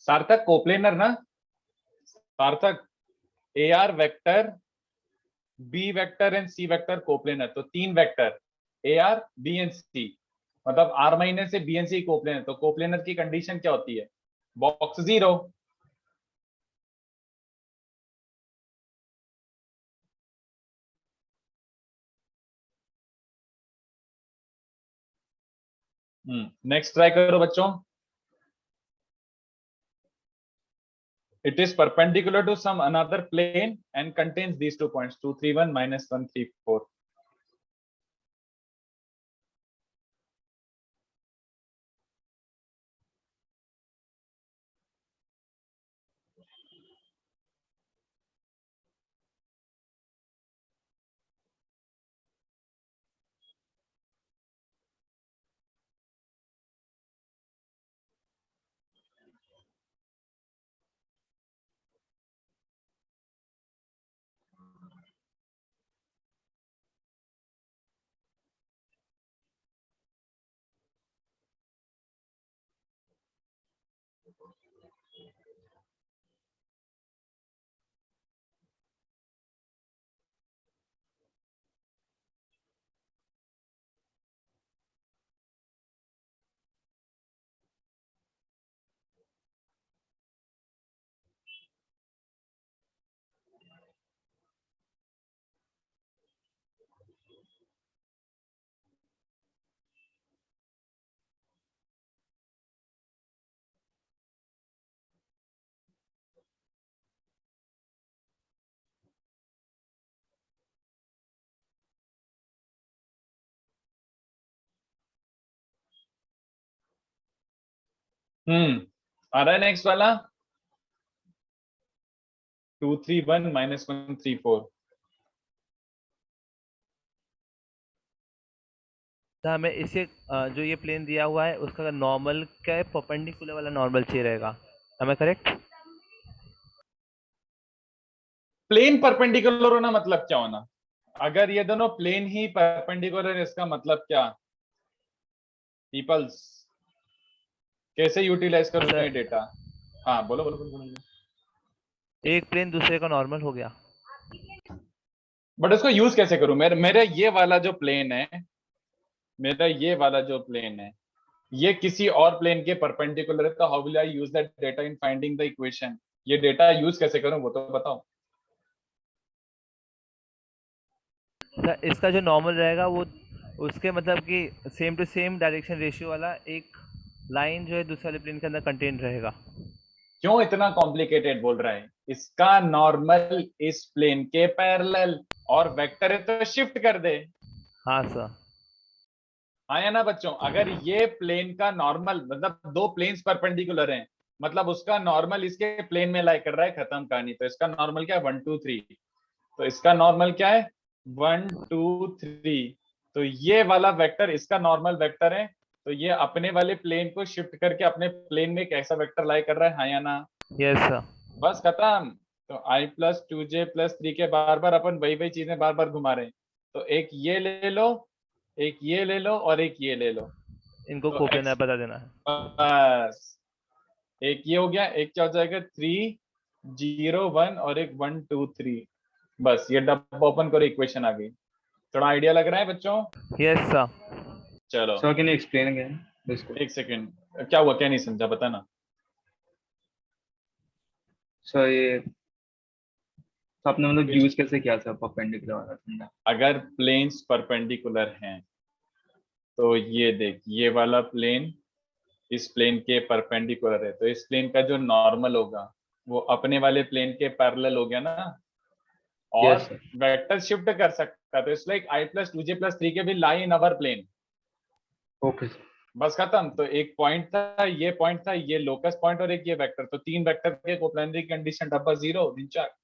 सार्थक कोप्लेनर ना, Sarthak A R vector, B vector and C vector coplanar, तो 3 vector A R B and C, मतलब आर माइनस से बी एंड सी कोप्लेनर, तो कोप्लेनर की कंडीशन क्या होती है? Box zero. नेक्स्ट ट्राई करो बच्चों। It is perpendicular to some another plane and contains these 2 points, 2 3 1 minus 1 3 4. आ रहा है नेक्स्ट वाला, 2 3 1 minus 1 3 4. तो हमें इसे जो ये प्लेन दिया हुआ है उसका नॉर्मल क्या है, परपेंडिकुलर वाला नॉर्मल चाहिए रहेगा, हमें करेक्ट? प्लेन परपेंडिकुलर होना मतलब क्या होना? अगर ये दोनों प्लेन ही परपेंडिकुलर है, इसका मतलब क्या? पीपल्स कैसे यूटिलाइज करोगे ये डेटा? हाँ बोलो बोलो बोलो, बोलो। एक प्लेन दूसरे का नॉर्मल हो गया, बट उसको यूज कैसे करूं? मेरा ये वाला जो प्लेन है, मेरा ये वाला जो प्लेन है, ये किसी और प्लेन के परपेंडिकुलर है, तो how will I use that data in finding the equation? ये डेटा यूज कैसे करूं वो तो बताओ। सर इसका जो नॉर्मल रहेगा वो उसके मतलब कि same to same direction ratio वाला एक लाइन जो है दूसरे वाले प्लेन के अंदर कंटेन रहेगा। क्यों इतना कॉम्प्लिकेटेड बोल रहा है? इसका नॉर्मल इस प्लेन के पैरेलल, और वेक्टर है तो शिफ्ट कर दे। हाँ सर। हाँ या ना बच्चों? अगर ये प्लेन का नॉर्मल, मतलब 2 प्लेन्स परपेंडिकुलर हैं, मतलब उसका नॉर्मल इसके प्लेन में लाई कर रहा है, खत्म कहानी। तो इसका नॉर्मल क्या है? 1 2 3। तो इसका नॉर्मल क्या है? 1 2 3। तो ये वाला वेक्टर इसका नॉर्मल वेक्टर है, तो ये अपने वाले प्लेन को शिफ्ट करके अपने प्लेन में कैसा वेक्टर लाई कर रहा है? हाँ या ना? Yes sir. बस खत्म। तो i प्लस 2j प्लस 3 के बार बार अपन वही वही चीजें बार बार घुमा रहे हैं। तो एक ये ले लो, एक ये ले लो, और एक ये ले लो, इनको तो कोप्लेनर बता देना है। बस एक ये हो गया, एक क्या हो जाएगा? 3 0 1 और एक 1 2 3। बस ये डब्बा ओपन करो, इक्वेशन आ गई। थोड़ा आइडिया लग रहा है बच्चों? Yes sir. सर चलो can you explain again this? एक सेकेंड, क्या हुआ? क्या नहीं समझा, बताना। सर ये तो आपने मतलब यूज कैसे किया सर परपेंडिकुलर वाला समझा? अगर प्लेन्स परपेंडिकुलर हैं तो ये देख, ये वाला प्लेन इस प्लेन के परपेंडिकुलर है, तो इस प्लेन का जो नॉर्मल होगा वो अपने वाले प्लेन के पैरेलल हो गया ना, और यस सर। वेक्टर शिफ्ट कर सकता है। तो it's like i plus 2j plus 3 के भी लाई इन अवर प्लेन। Okay sir. बस खत्म। तो एक पॉइंट था, ये पॉइंट था, ये लोकस पॉइंट, और एक ये वेक्टर, तो 3 वेक्टर के कोप्लेनरी कंडीशन डब्बा जीरो दिन चार।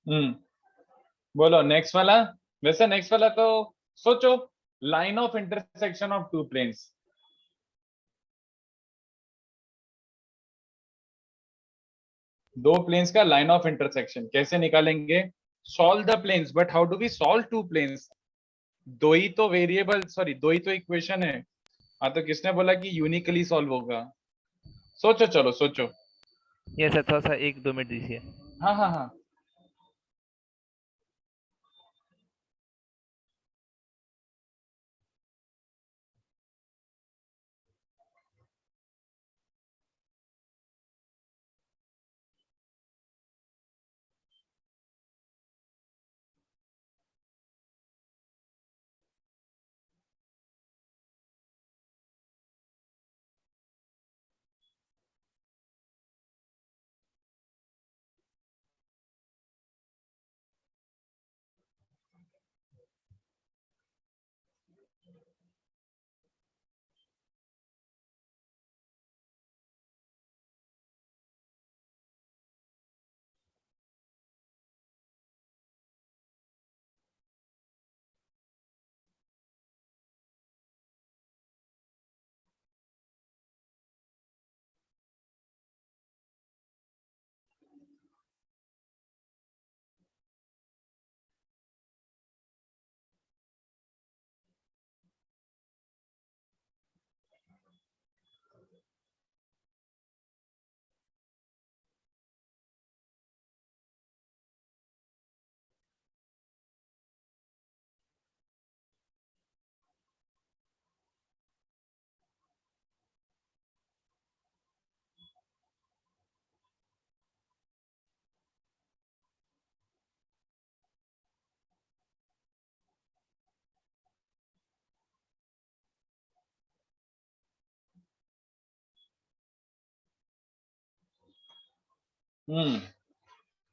बोलो नेक्स्ट वाला। वैसे नेक्स्ट वाला तो सोचो, line of intersection of two planes. दो प्लेन्स का लाइन ऑफ इंटरसेक्शन कैसे निकालेंगे? Solve the planes, but how do we solve two planes? दो ही तो वेरिएबल, सॉरी दो ही तो इक्वेशन है। हाँ तो किसने बोला कि यूनिकली सॉल्व होगा? सोचो, चलो सोचो। ये सर थोड़ा सा 1-2 मिनट दीजिए। हाँ हाँ हाँ।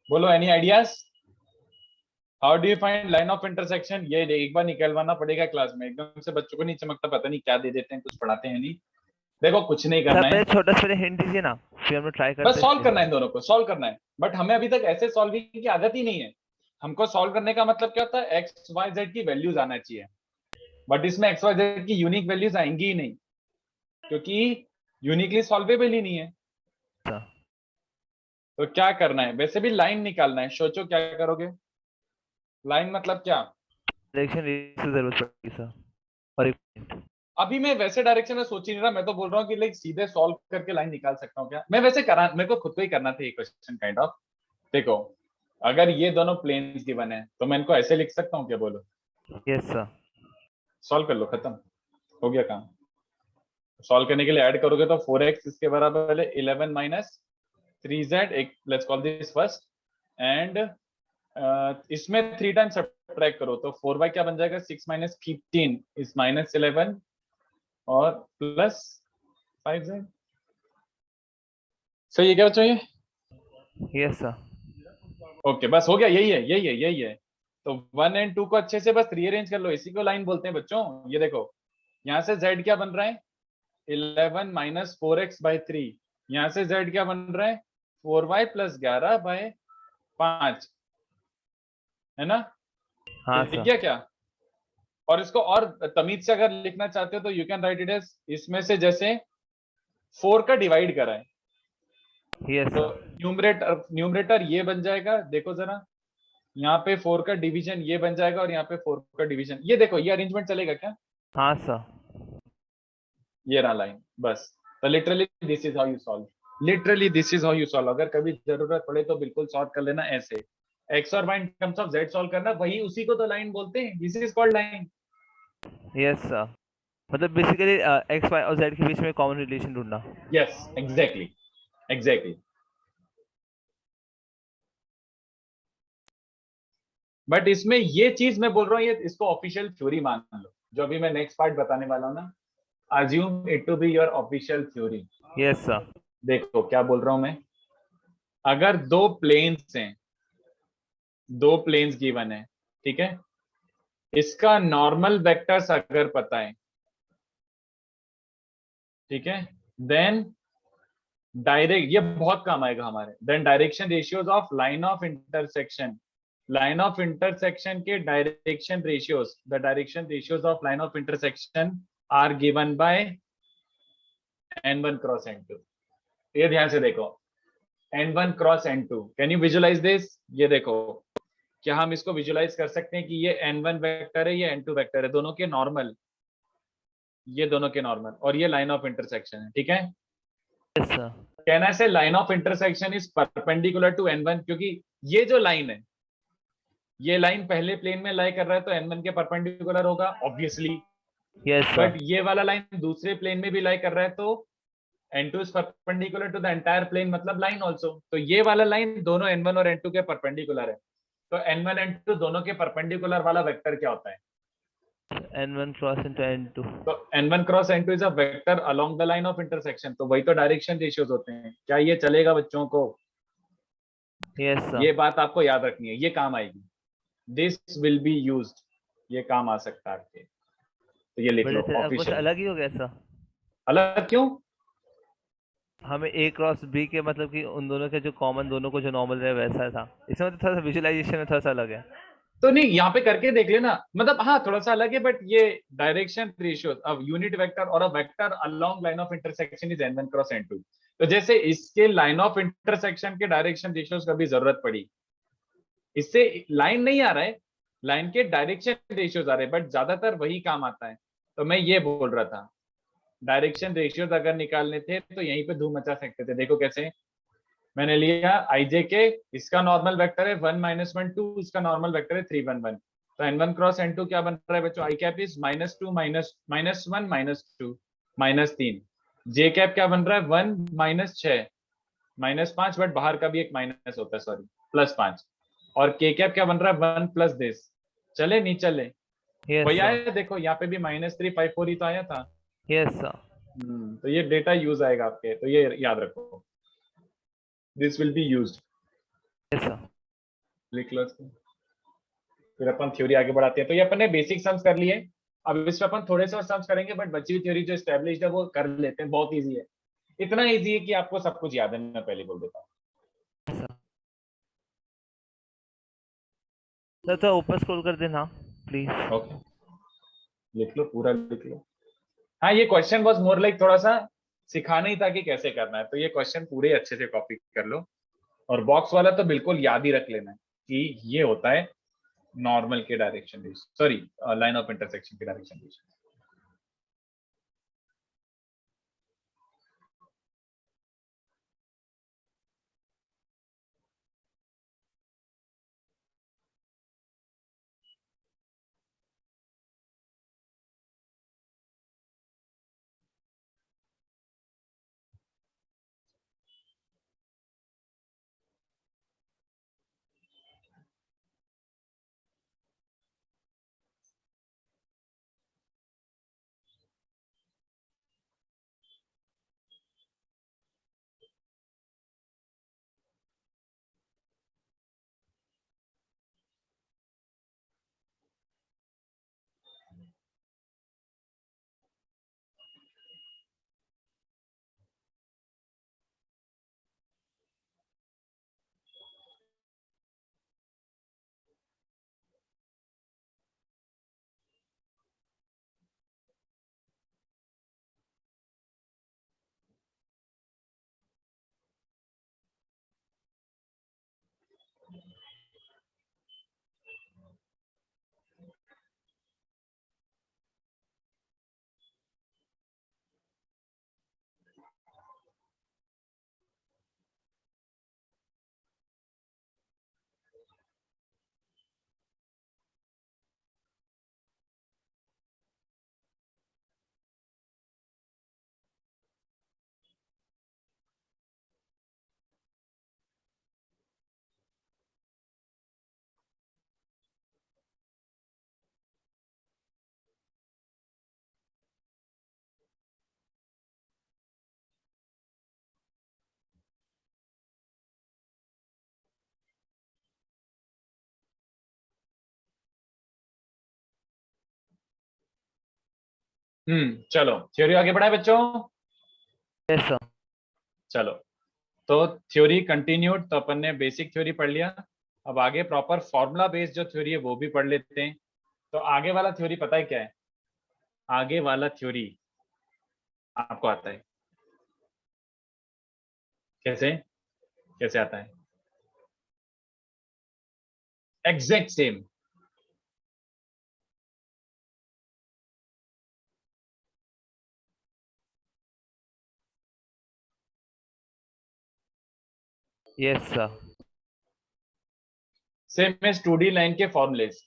बोलो any ideas? How do you find line of intersection? ये एक बार निकलवाना पड़ेगा क्लास में, एकदम से बच्चों को नहीं चमकता, पता नहीं क्या दे देते हैं, कुछ पढ़ाते हैं नहीं। देखो कुछ नहीं सर करना है, पहले छोटा सा हिंट दीजिए ना, फिर हम लोग ट्राई करते बस हैं। सॉल्व करना है, इन दोनों को सॉल्व करना है। बट हमें अभी तक ऐसे सॉल्विंग की आदत ही नहीं है। हमको सॉल्व करने का मतलब क्या होता है? एक्स वाई जेड की वैल्यूज आना चाहिए, बट इसमें एक्स वाई जेड की यूनिक वैल्यूज आएंगी ही नहीं, क्योंकि यूनिकली सॉल्वेबल ही नहीं है। अच्छा। तो क्या करना है? वैसे भी लाइन निकालना है, सोचो क्या करोगे? लाइन मतलब क्या? डायरेक्शन रेशियो जरूरत पड़ेगी सर। और एक मिनट, अभी मैं वैसे डायरेक्शन में सोच ही नहीं रहा, मैं तो बोल रहा हूँ कि लाइक सीधे सॉल्व करके लाइन निकाल सकता हूँ क्या? मैं वैसे करा, मेरे को खुद को ही करना था ये क्वेश्चन काइंड ऑफ। देखो अगर ये दोनों प्लेन्स गिवन है तो मैं इनको ऐसे लिख सकता हूँ क्या? बोलो। Yes sir. सॉल्व कर लो, खत्म हो गया काम। सॉल्व करने के लिए ऐड करोगे तो 4x इसके बराबर है 11 माइनस 3z, एक let's call this first, and इसमें 3 टाइम्स सब्ट्रैक्ट करो तो 4y क्या बन जाएगा? 6 माइनस 15 इज माइनस 11 और प्लस 5z। सही है क्या बच्चों ये? Yes sir. ओके बस हो गया, यही है यही है यही है। तो 1 एंड 2 को अच्छे से बस रीअरेंज कर लो, इसी को लाइन बोलते हैं बच्चों। ये देखो यहाँ से z क्या बन रहा है? 11 माइनस 4x बाई 3। यहाँ से z क्या बन रहा है? 4y प्लस 11 बाय 5, है ना? हाँ दिख सर। गया क्या? और इसको और तमीज से अगर लिखना चाहते हो तो you can write it as, इसमें से जैसे 4 का डिवाइड करा है यस तो सर। न्यूमरेटर ये बन जाएगा, देखो जरा, यहाँ पे 4 का डिवीजन ये बन जाएगा और यहाँ पे 4 का डिवीजन ये। देखो ये अरेंजमेंट चलेगा क्या? हाँ सर। ये रहा लाइन, बस। तो literally this is how you solve, literally this is how you solve. अगर कभी जरूरत पड़े तो बिल्कुल सॉल्व कर लेना ऐसे। एक्स और Y in terms of Z solve करना, वही उसी को तो लाइन बोलते हैं, this is called line. Yes sir, मतलब बेसिकली एक्स वाई और जेड के बीच में कॉमन रिलेशन ढूंढना। Yes exactly exactly. बट इसमें ये चीज मैं बोल रहा हूँ, ये इसको ऑफिशियल थ्योरी मान लो, जो अभी मैं नेक्स्ट पार्ट बताने वाला हूँ ना, assume it to be your official theory। Yes sir. देखो क्या बोल रहा हूं मैं, अगर दो प्लेन्स हैं, दो प्लेन्स गिवन है, ठीक है, इसका नॉर्मल वेक्टर्स अगर पता है, ठीक है, देन डायरेक्ट, ये बहुत काम आएगा हमारे, then direction ratios of line of intersection line of intersection के direction ratios, the direction ratios of line of intersection are given by n1 cross n2। ये ध्यान से देखो, n1 cross n2, can you visualise this? ये देखो, क्या हम इसको विजुअलाइज कर सकते हैं कि ये n1 वेक्टर है, ये n2 वेक्टर है, दोनों के नॉर्मल, ये दोनों के नॉर्मल, और ये लाइन ऑफ इंटरसेक्शन है, ठीक है? Yes sir. कहना से line of intersection is perpendicular to n1, क्योंकि ये जो लाइन है, ये लाइन पहले प्लेन में लाई कर रहा है तो n1 के परपेंडिकुलर होगा ऑब्वियसली, यस बट सर। ये वाला लाइन दूसरे प्लेन में भी लाई कर रहा है तो n2 is perpendicular to the entire plane, मतलब लाइन ऑल्सो। तो ये वाला लाइन दोनों n1 और n2 के परपेंडिकुलर है, तो n1 n2 दोनों के परपेंडिकुलर वाला वेक्टर क्या होता है? n1 cross into n2। तो n1 cross n2 is a vector along the line of intersection, तो वही तो डायरेक्शन रेशियोज होते हैं। क्या ये चलेगा बच्चों को? Yes sir. ये बात आपको याद रखनी है, ये काम आएगी, दिस विल बी यूज्ड, ये काम आ सकता है आपके, तो ये लिख लो बट कुछ ऑफिशियल। अलग ही हो गया सर। अलग क्यों? हमें a क्रॉस b के मतलब कि उन दोनों के जो कॉमन, दोनों को जो नॉर्मल है वैसा था, इसमें तो थोड़ा सा विजुअलाइजेशन में थोड़ा सा अलग है। तो नहीं, यहाँ पे करके देख लेना, मतलब हाँ थोड़ा सा अलग है, बट ये direction ratio of unit vector और a vector along line of intersection is n1 cross n2। तो जैसे इसके लाइन ऑफ इंटरसेक्शन के डायरेक्शन रेशियोज का भी जरूरत पड़ी, इससे लाइन नहीं आ रहा है, लाइन के डायरेक्शन रेशियोज आ रहे हैं, बट ज्यादातर वही काम आता है। तो मैं ये बोल रहा था, डायरेक्शन रेशियोज अगर निकालने थे तो यहीं पे धूम मचा सकते थे। देखो कैसे, मैंने लिया ij के, इसका नॉर्मल वेक्टर है 1 - 1 2, इसका नॉर्मल वेक्टर है 3 1 1, तो n1 क्रॉस n2 क्या बन रहा है बच्चों? i cap is -2 -1 -2 -3, j cap क्या बन रहा है? 1 - 6 -5, बट बाहर का भी एक माइनस होता है, सॉरी, +5, और k कैप क्या बन रहा है? 1 + दिस। चले नहीं चले? यस वही सर। आया, देखो यहाँ पे भी -354 ही तो आया था। Yes sir. तो ये डेटा यूज आएगा आपके, तो ये याद रखो, this will be used. Yes sir. लिख लो इसको, फिर अपन थ्योरी आगे बढ़ाते हैं। तो ये अपन ने बेसिक सम्स कर लिए, अब इस पे अपन थोड़े से और सम्स करेंगे, बट बची हुई थ्योरी जो एस्टेब्लिश्ड है वो कर लेते हैं, बहुत इजी है, इतना इजी है कि आपको सब कुछ याद है, मैं पहले बोल देता हूँ। सर तो ऊपर स्क्रॉल कर देना प्लीज। ओके, लिख लो, पूरा लिख लो। हाँ, ये क्वेश्चन वाज मोर लाइक थोड़ा सा सिखाना ही था कि कैसे करना है, तो ये क्वेश्चन पूरे अच्छे से कॉपी कर लो, और बॉक्स वाला तो बिल्कुल याद ही रख लेना है कि ये होता है नॉर्मल के direction, sorry line of intersection के डायरेक्शन। चलो थ्योरी आगे बढ़ाए बच्चों। Yes sir. चलो, तो थ्योरी कंटिन्यूड, तो अपन ने बेसिक थ्योरी पढ़ लिया, अब आगे प्रॉपर फॉर्मूला बेस्ड जो थ्योरी है वो भी पढ़ लेते हैं। तो आगे वाला थ्योरी पता है क्या है? आगे वाला थ्योरी आपको आता है कैसे? कैसे आता है? Exact same. Yes sir. Same as 2D line के formulas,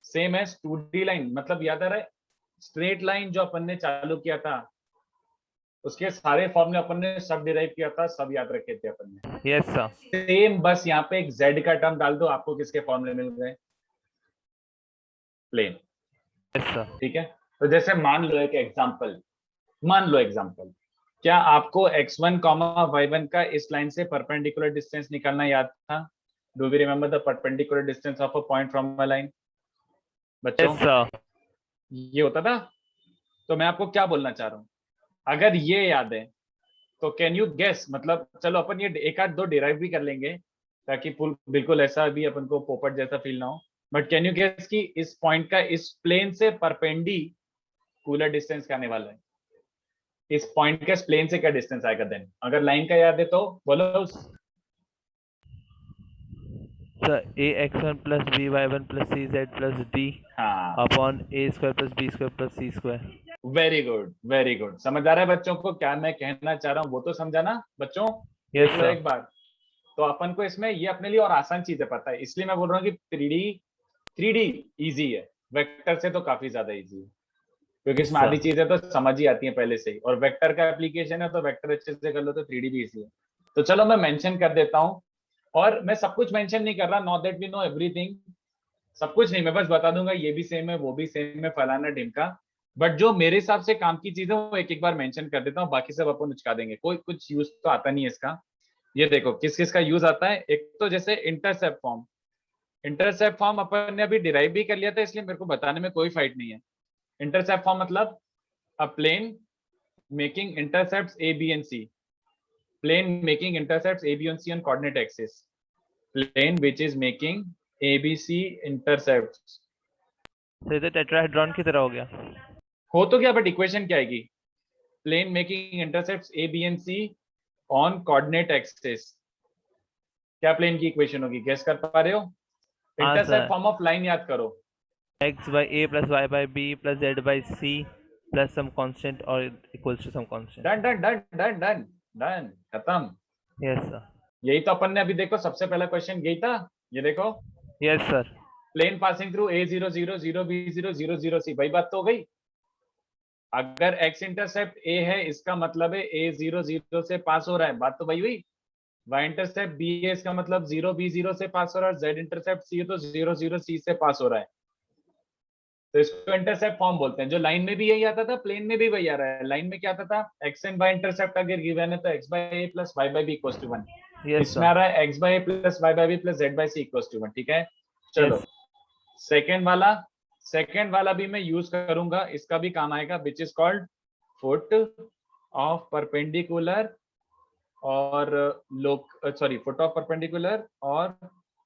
same as 2D line, मतलब याद आ रहा है स्ट्रेट लाइन जो अपन ने चालू किया था उसके सारे फॉर्मूले अपन ने सब डिराइव किया था, सब याद रखे थे अपन ने। Yes sir. सेम, बस यहाँ पे एक z का टर्म डाल दो, आपको किसके फॉर्मूले मिल गए? प्लेन। Yes sir. ठीक है, तो जैसे मान लो एक एग्जांपल, मान लो एग्जांपल, क्या आपको x1, y1 का इस लाइन से परपेंडिकुलर डिस्टेंस निकालना याद था? Do we remember the perpendicular distance of a point from a line? बच्चों यस सर। ये होता था। तो मैं आपको क्या बोलना चाह रहा हूं, अगर ये याद है तो कैन यू गेस, मतलब चलो अपन ये एक आध दो डिराइव भी कर लेंगे ताकि बिल्कुल ऐसा भी अपन को पोपट जैसा फील ना हो, बट कैन यू गेस कि इस पॉइंट का इस प्लेन से परपेंडिकुलर डिस्टेंस क्या आने वाला है? इस पॉइंट के प्लेन से क्या डिस्टेंस आएगा देन? अगर लाइन का याद है तो बोलो। Sir ax1 plus by1 plus cz plus d हाँ, upon a square plus b square plus c square। Very good very good. समझ आ रहा है बच्चों को क्या मैं कहना चाह रहा हूँ? वो तो समझा ना बच्चों? यस देख लो एक सर। बार। तो अपन को इसमें ये अपने लिए और आसान चीजें पता है, इसलिए मैं बोल रहा हूँ कि 3D इजी है, वेक्टर से तो काफी ज्यादा इजी है, क्योंकि इसमें सर। आधी चीजें तो समझ ही आती हैं पहले से ही, और वेक्टर का एप्लीकेशन है तो वेक्टर अच्छे से कर लो तो 3D भी इजी है। तो चलो मैं मेंशन कर देता हूँ, और मैं सब कुछ मेंशन नहीं कर रहा, not that we know everything, सब कुछ नहीं, मैं बस बता दूंगा ये भी सेम है वो भी सेम है फलाना ढिमका, बट जो मेरे हिसाब से काम की चीजें वो एक एक बार मेंशन कर देता हूँ, बाकी सब अपन उचका देंगे, कोई कुछ यूज तो आता नहीं है इसका। ये देखो किस किस का यूज आता है। एक तो जैसे इंटरसेप्ट फॉर्म, इंटरसेप्ट फॉर्म अपन ने अभी डिराइव भी कर लिया था, इसलिए मेरे को बताने में कोई फाइट नहीं है। इंटरसेप्ट फॉर्म मतलब a plane making intercepts A B and C, plane making intercepts A, B and C on coordinate axis, plane which is making ABC intercepts। Sir तो टेट्राहेड्रॉन की तरह हो गया। हो तो क्या, बट इक्वेशन क्या आएगी? plane making intercepts A, B and C on coordinate axis, क्या प्लेन की इक्वेशन होगी? गेस कर पा रहे हो? इंटरसेप्ट फॉर्म ऑफ लाइन याद करो, x by a plus y by b plus z by c plus some constant or equals to some constant। Done done done done done done, खत्म। Yes sir. यही तो अपन ने अभी देखो सबसे पहला क्वेश्चन यही था, ये देखो yes sir. Plane passing through A0 0 0 B0 0 0 C, वही बात तो हो गई। अगर x इंटरसेप्ट a है इसका मतलब है A0 0 से पास हो रहा है, बात तो वही हुई। y इंटरसेप्ट b है इसका मतलब 0 B0 से पास हो रहा है, z इंटरसेप्ट c है तो 0 0 C से पास हो रहा है, तो इसको इंटरसेप्ट फॉर्म बोलते हैं। जो लाइन में भी यही आता था प्लेन में भी वही आ रहा है। लाइन में क्या आता था, x एंड y इंटरसेप्ट अगर गिवन है तो x by a plus y by b equals to 1, इसमें आ रहा है x by a plus y by b plus z by c equals to 1। ठीक है, चलो सेकेंड वाला भी मैं यूज करूंगा, इसका भी काम आएगा, which is called foot of perpendicular और फुट ऑफ परपेंडिकुलर और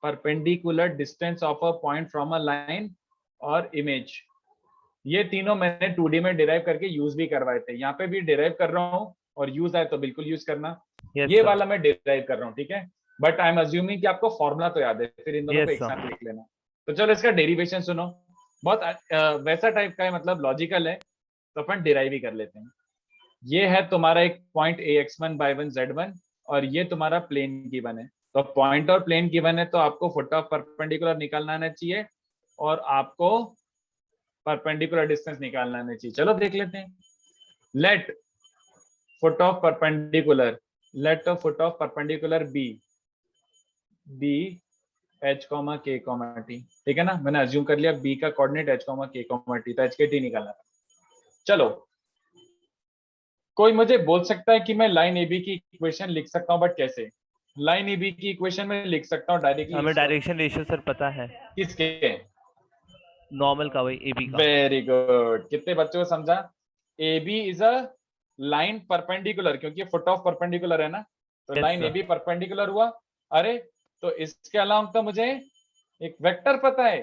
perpendicular distance of a point from a line और इमेज। ये तीनों मैंने 2D में डिराइव करके यूज भी करवाए थे, यहाँ पे भी डिराइव कर रहा हूँ, और यूज आए तो बिल्कुल यूज करना। ये वाला मैं डिराइव कर रहा हूँ, ठीक है, बट आई एम अज्यूमिंग कि आपको फॉर्मूला तो याद है, फिर इन दोनों को एक साथ लिख लेना। तो चलो इसका डेरिवेशन सुनो, बहुत वैसा टाइप का है, मतलब लॉजिकल है, तो अपन डिराइव ही कर लेते हैं। ये है तुम्हारा एक पॉइंट ax1 y1 z1, और ये तुम्हारा प्लेन गिवन है। तो पॉइंट और प्लेन गिवन है तो आपको फुट ऑफ परपेंडिकुलर निकालना आना चाहिए और आपको परपेंडिकुलर डिस्टेंस निकालना आना चाहिए। चलो देख लेते हैं। Let foot of perpendicular be h, k, t, ठीक है ना, मैंने अज्यूम कर लिया b का कोऑर्डिनेट h, k, t, तो h के t निकालना। चलो कोई मुझे बोल सकता है कि मैं लाइन AB की इक्वेशन लिख सकता हूँ, बट कैसे? लाइन AB की इक्वेशन में लिख सकता हूँ डायरेक्टली। हमें डायरेक्शन रेशियो सर पता है। किसके? नॉर्मल का, वही AB का। वेरी गुड, कितने बच्चों को समझा? AB is a line perpendicular, क्योंकि फुट ऑफ परपेंडिकुलर है ना, तो लाइन AB परपेंडिकुलर हुआ। अरे तो इसके अलावा तो मुझे एक वेक्टर पता है,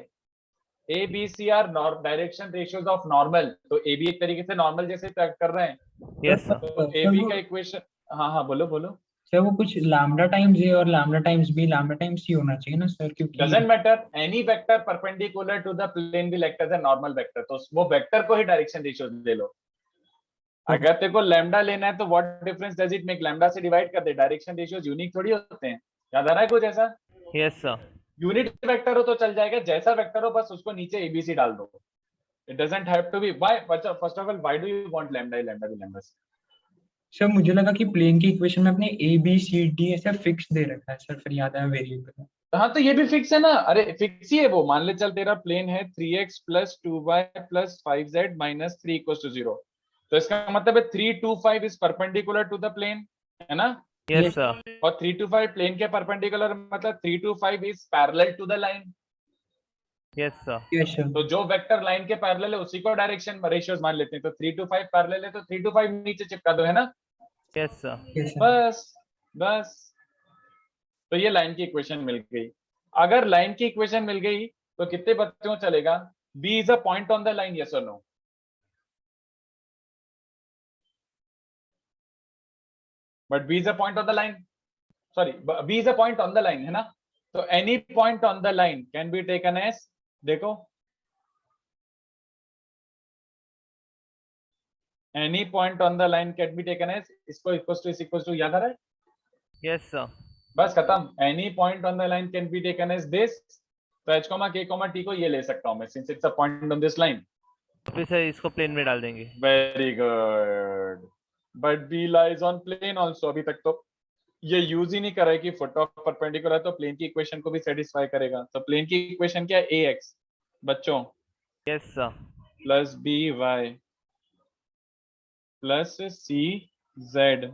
A B C are direction ratios of normal, तो ए बी एक तरीके से नॉर्मल जैसे कर रहे हैं, यस सर। तो ए बी का इक्वेशन, हाँ हाँ बोलो बोलो। सर वो कुछ लैम्डा टाइम्स ए और lambda times B lambda times C होना चाहिए ना सर, क्योंकि doesn't matter, any vector perpendicular to the plane will act as a normal vector, तो वो वेक्टर को ही डायरेक्शन रेशियो ले लो। अगर तेरे को लैम्डा लेना है तो what difference does it make, lambda से डिवाइड कर दे, डायरेक्शन रेशियोज यूनिक थोड़ी होते हैं, याद आ रहा है कुछ ऐसा? Yes sir. यूनिट वेक्टर हो तो चल जाएगा, जैसा वेक्टर हो बस उसको नीचे एबीसी डाल दो, it doesn't have to be why. First of all why do you want lambda lambda भी लैम्डा? सर मुझे लगा कि प्लेन की इक्वेशन में अपने ए बी सी डी ऐसा फिक्स दे रखा है सर, फिर याद आया वेरिएबल। हाँ तो ये भी फिक्स है ना, अरे फिक्स ही है वो, मान ले चल तेरा प्लेन है 3x plus 2y plus 5z minus 3 equals to 0, तो इसका मतलब है 3 2 5 is perpendicular to the plane, है ना? Yes sir. और 3 2 5 प्लेन के परपेंडिकुलर मतलब 3 2 5 is parallel to the line. Yes sir. Yes sir. तो जो वेक्टर लाइन के पैरेलल है उसी को डायरेक्शन रेशियोज मान लेते हैं, तो 3 2 5 पैरेलल है तो 3 2 5 नीचे चिपका दो, है ना? Yes sir. Yes sir. बस बस, तो ये लाइन की इक्वेशन मिल गई। अगर लाइन की इक्वेशन मिल गई तो कितने बच्चों चलेगा, B is a point on the line, yes और no? But B is a point on the line, sorry B is a point on the line, है ना? तो any point on the line can be taken as, देखो any point on the line can be taken as, इसको इक्वल टू याद आ रहा है? Yes sir. बस खत्म, any point on the line can be taken as this, तो h, k, t को ये ले सकता हूं मैं, since it's a point on this line. फिर सर इसको प्लेन में डाल देंगे। Very good, but b lies on plane also. अभी तक तो ये यूज ही नहीं कर रहा है कि फुट ऑफ परपेंडिकुलर तो प्लेन की इक्वेशन को भी सेटिस्फाई करेगा, तो प्लेन की इक्वेशन क्या है, ax बच्चों yes sir. Plus by plus cz,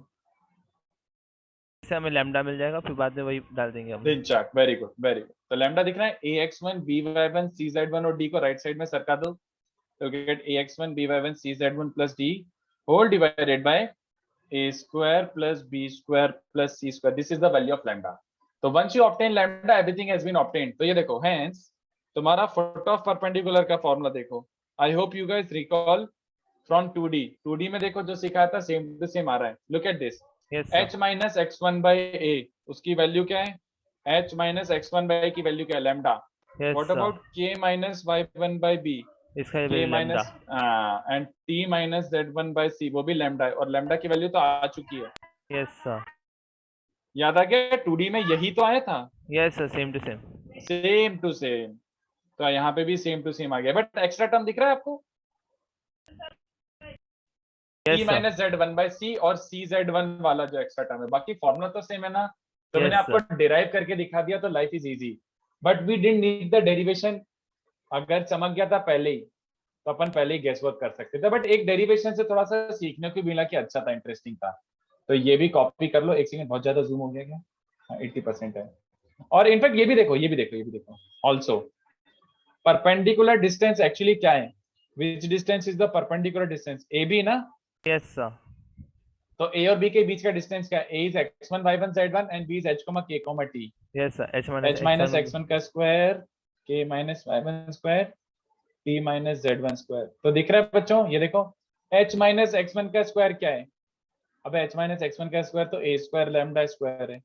इससे हमें लैम्डा मिल जाएगा, फिर बाद में वही डाल देंगे हम। दिन chart, very good very good. तो लैम्डा दिख रहा है, ax1 by1 cz1 और d को राइट साइड में सरका दो, तो get ax1 by1 cz1 plus d whole divided by a square plus b square plus c square, this is the value of lambda. तो once you obtain lambda everything has been obtained, तो ये देखो hence तुम्हारा foot of perpendicular का फॉर्मूला देखो, I hope you guys recall from 2D में देखो जो सिखाया था सेम टू सेम आ रहा है, look at this, yes h minus x1 by a उसकी वैल्यू क्या है, h minus x1 by a की वैल्यू क्या है, lambda. What about k minus y1 by b, इसका k value lambda. minus and t minus z1 by c, वो भी लैम्डा है, और लैम्डा की वैल्यू तो आ चुकी है, यस सर। याद आ गया? 2D में यही तो आया था, yes sir, same to same. Same to same, तो यहाँ पे भी सेम टू सेम आ गया, बट एक्स्ट्रा टर्म दिख रहा है आपको, yes t sir. minus z1 by c और cz1 वाला जो एक्स्ट्रा टर्म है, बाकी फॉर्मूला तो सेम है ना, तो Yes, मैंने आपको डिराइव करके दिखा दिया, तो life is easy, but we didn't need the derivation. अगर चमक गया था पहले ही तो अपन पहले ही गेस वर्क कर सकते थे, बट एक डेरिवेशन से थोड़ा सा सीखने को मिला कि अच्छा था, इंटरेस्टिंग था, तो ये भी कॉपी कर लो। एक सेकंड, बहुत ज्यादा जूम हो गया क्या? 80% है। और इनफैक्ट ये भी देखो, ये भी देखो, ये भी देखो ऑल्सो, परपेंडिकुलर डिस्टेंस एक्चुअली क्या है, which distance is the perpendicular distance, A B ना, यस सर। तो a और b के बीच का डिस्टेंस क्या है, a is x1 y1 z1 and b is h, k, t, yes sir. h minus x1 का square, k minus y1 square, t minus z1 square, तो दिख रहा है बच्चों, ये देखो h minus x1 का स्क्वायर क्या है, अब h minus x1 का स्क्वायर तो a स्क्वायर लैम्डा स्क्वायर है,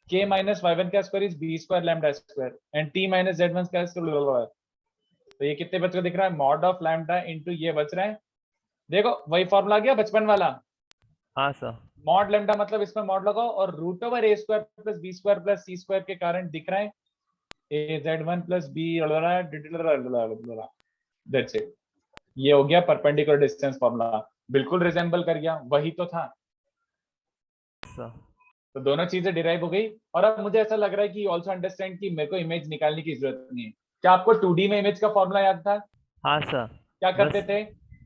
k minus y1 का square is b square lambda square and t minus z1 का स्क्वायर, तो ये कितने बच्चों दिख रहा है, मॉड ऑफ लैम्डा इनटू ये बच रहा है, देखो वही फॉर्मूला आ गया बचपन वाला, हाँ सर। मॉड लैम्डा मतलब इसमें मॉड लगाओ और root over a square plus b square plus c square के कारण दिख रहा है a z1 plus b, that's it, ये हो गया परपेंडिकुलर डिस्टेंस फॉर्मूला, बिल्कुल रिजेंबल कर गया, वही तो था सर। तो दोनों चीजें डिराइव हो गई। और अब मुझे ऐसा लग रहा है कि ऑल्सो अंडरस्टैंड कि मेरे को इमेज निकालने की जरूरत नहीं है, क्या आपको 2D में इमेज का फॉर्मूला याद था, हाँ सर। क्या करते थे,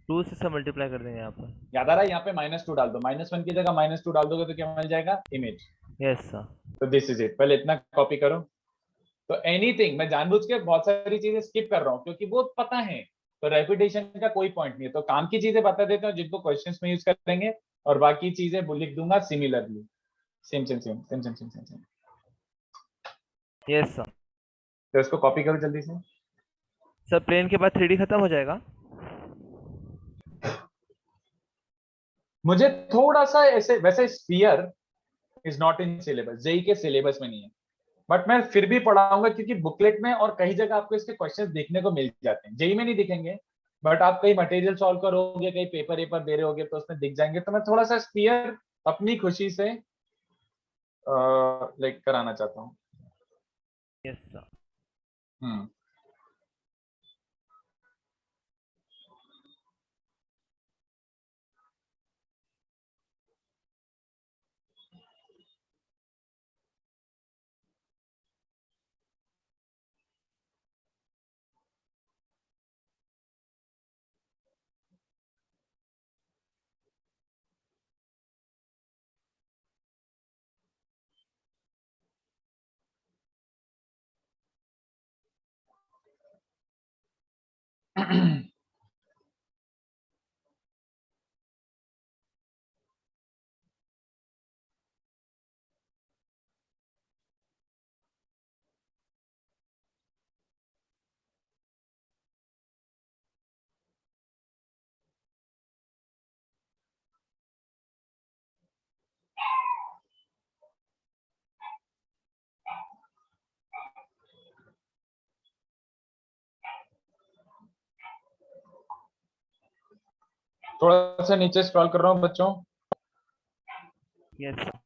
2 से मल्टीप्लाई कर देंगे यहाँ पर। याद आ रहा है, यहाँ पे -2 डाल दो, -1 की जगह -2 डाल दोगे तो क्या मिल जाएगा, इमेज, यस सर। तो दिस इज इट, पहले इतना कॉपी करो। तो एनीथिंग, मैं जानबूझ के बहुत सारी चीजें स्किप कर रहा हूँ क्योंकि वो पता है, तो रेपिटेशन का कोई पॉइंट नहीं है, तो काम की चीजें बता देता हूँ जिनको क्वेश्चंस में यूज करेंगे, और बाकी चीजें लिख दूंगा similarly, same same same same same same same same. Yes sir. तो इसको कॉपी करो जल्दी से। सर प्लेन के बाद 3D खत्म हो जाएगा? मुझे थोड़ा सा ऐसे, वैसे sphere is not in syllabus, JEE के सिलेबस में नहीं है, बट मैं फिर भी पढ़ाऊंगा क्योंकि बुकलेट में और कई जगह आपको इसके क्वेश्चंस देखने को मिल जाते हैं। जेई में नहीं दिखेंगे, बट आप कई मटेरियल सॉल्व करोगे, कई पेपर वेपर दे रहे होगे तो उसमें दिख जाएंगे। तो मैं थोड़ा सा स्फीयर अपनी खुशी से लाइक कराना चाहता हूँ। Yes sir. हम्म। थोड़ा सा नीचे स्क्रॉल कर रहा हूँ बच्चों। Yes sir.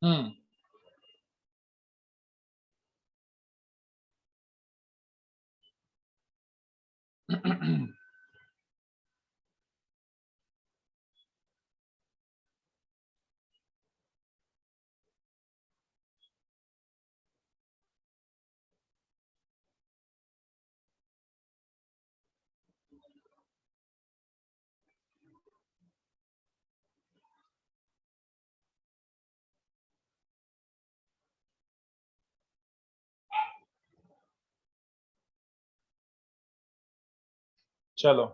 हम्म। चलो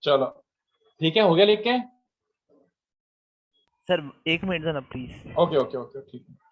चलो ठीक है, हो गया लिख के। सर 1 मिनट देना प्लीज। ओके ओके ओके ठीक है।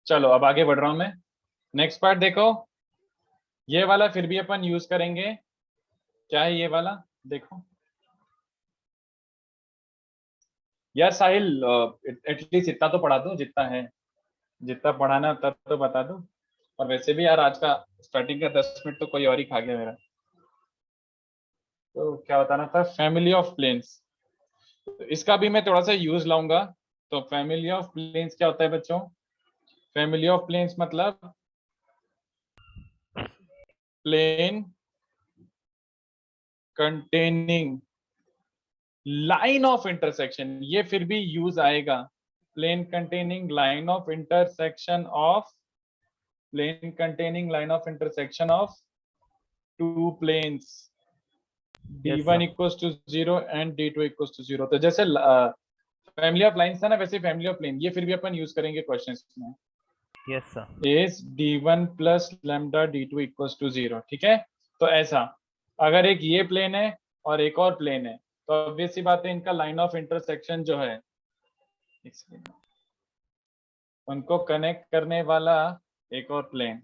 चलो अब आगे बढ़ रहा हूं मैं। नेक्स्ट पार्ट देखो, ये वाला फिर भी अपन यूज करेंगे। क्या है ये वाला, देखो यार साहिल, एटलीस्ट इतना तो पढ़ा दो जितना है, जितना पढ़ाना उतना तो बता दो। और वैसे भी यार आज का स्टार्टिंग का 10 मिनट तो कोई और ही खा गया मेरा। तो क्या बताना था, फैमिली ऑफ प्लेन्स, तो इसका भी मैं थोड़ा सा यूज लाऊंगा। तो फैमिली ऑफ प्लेन्स क्या होता है बच्चों? फैमिली ऑफ प्लेन्स मतलब plane containing line of intersection, ये फिर भी यूज आएगा। Plane containing line of intersection of, plane containing line of intersection of two planes, d1 equals to 0 and d2 equals to 0। तो जैसे फैमिली ऑफ लाइंस था ना, वैसे फैमिली ऑफ प्लेन ये फिर भी अपन यूज करेंगे क्वेश्चंस में। Yes sir. Is d1 plus lambda d2 equals to 0, ठीक है। तो ऐसा अगर एक ये प्लेन है और एक और प्लेन है, तो ऑब्वियस सी बात है इनका लाइन ऑफ इंटरसेक्शन जो है, उनको कनेक्ट करने वाला एक और प्लेन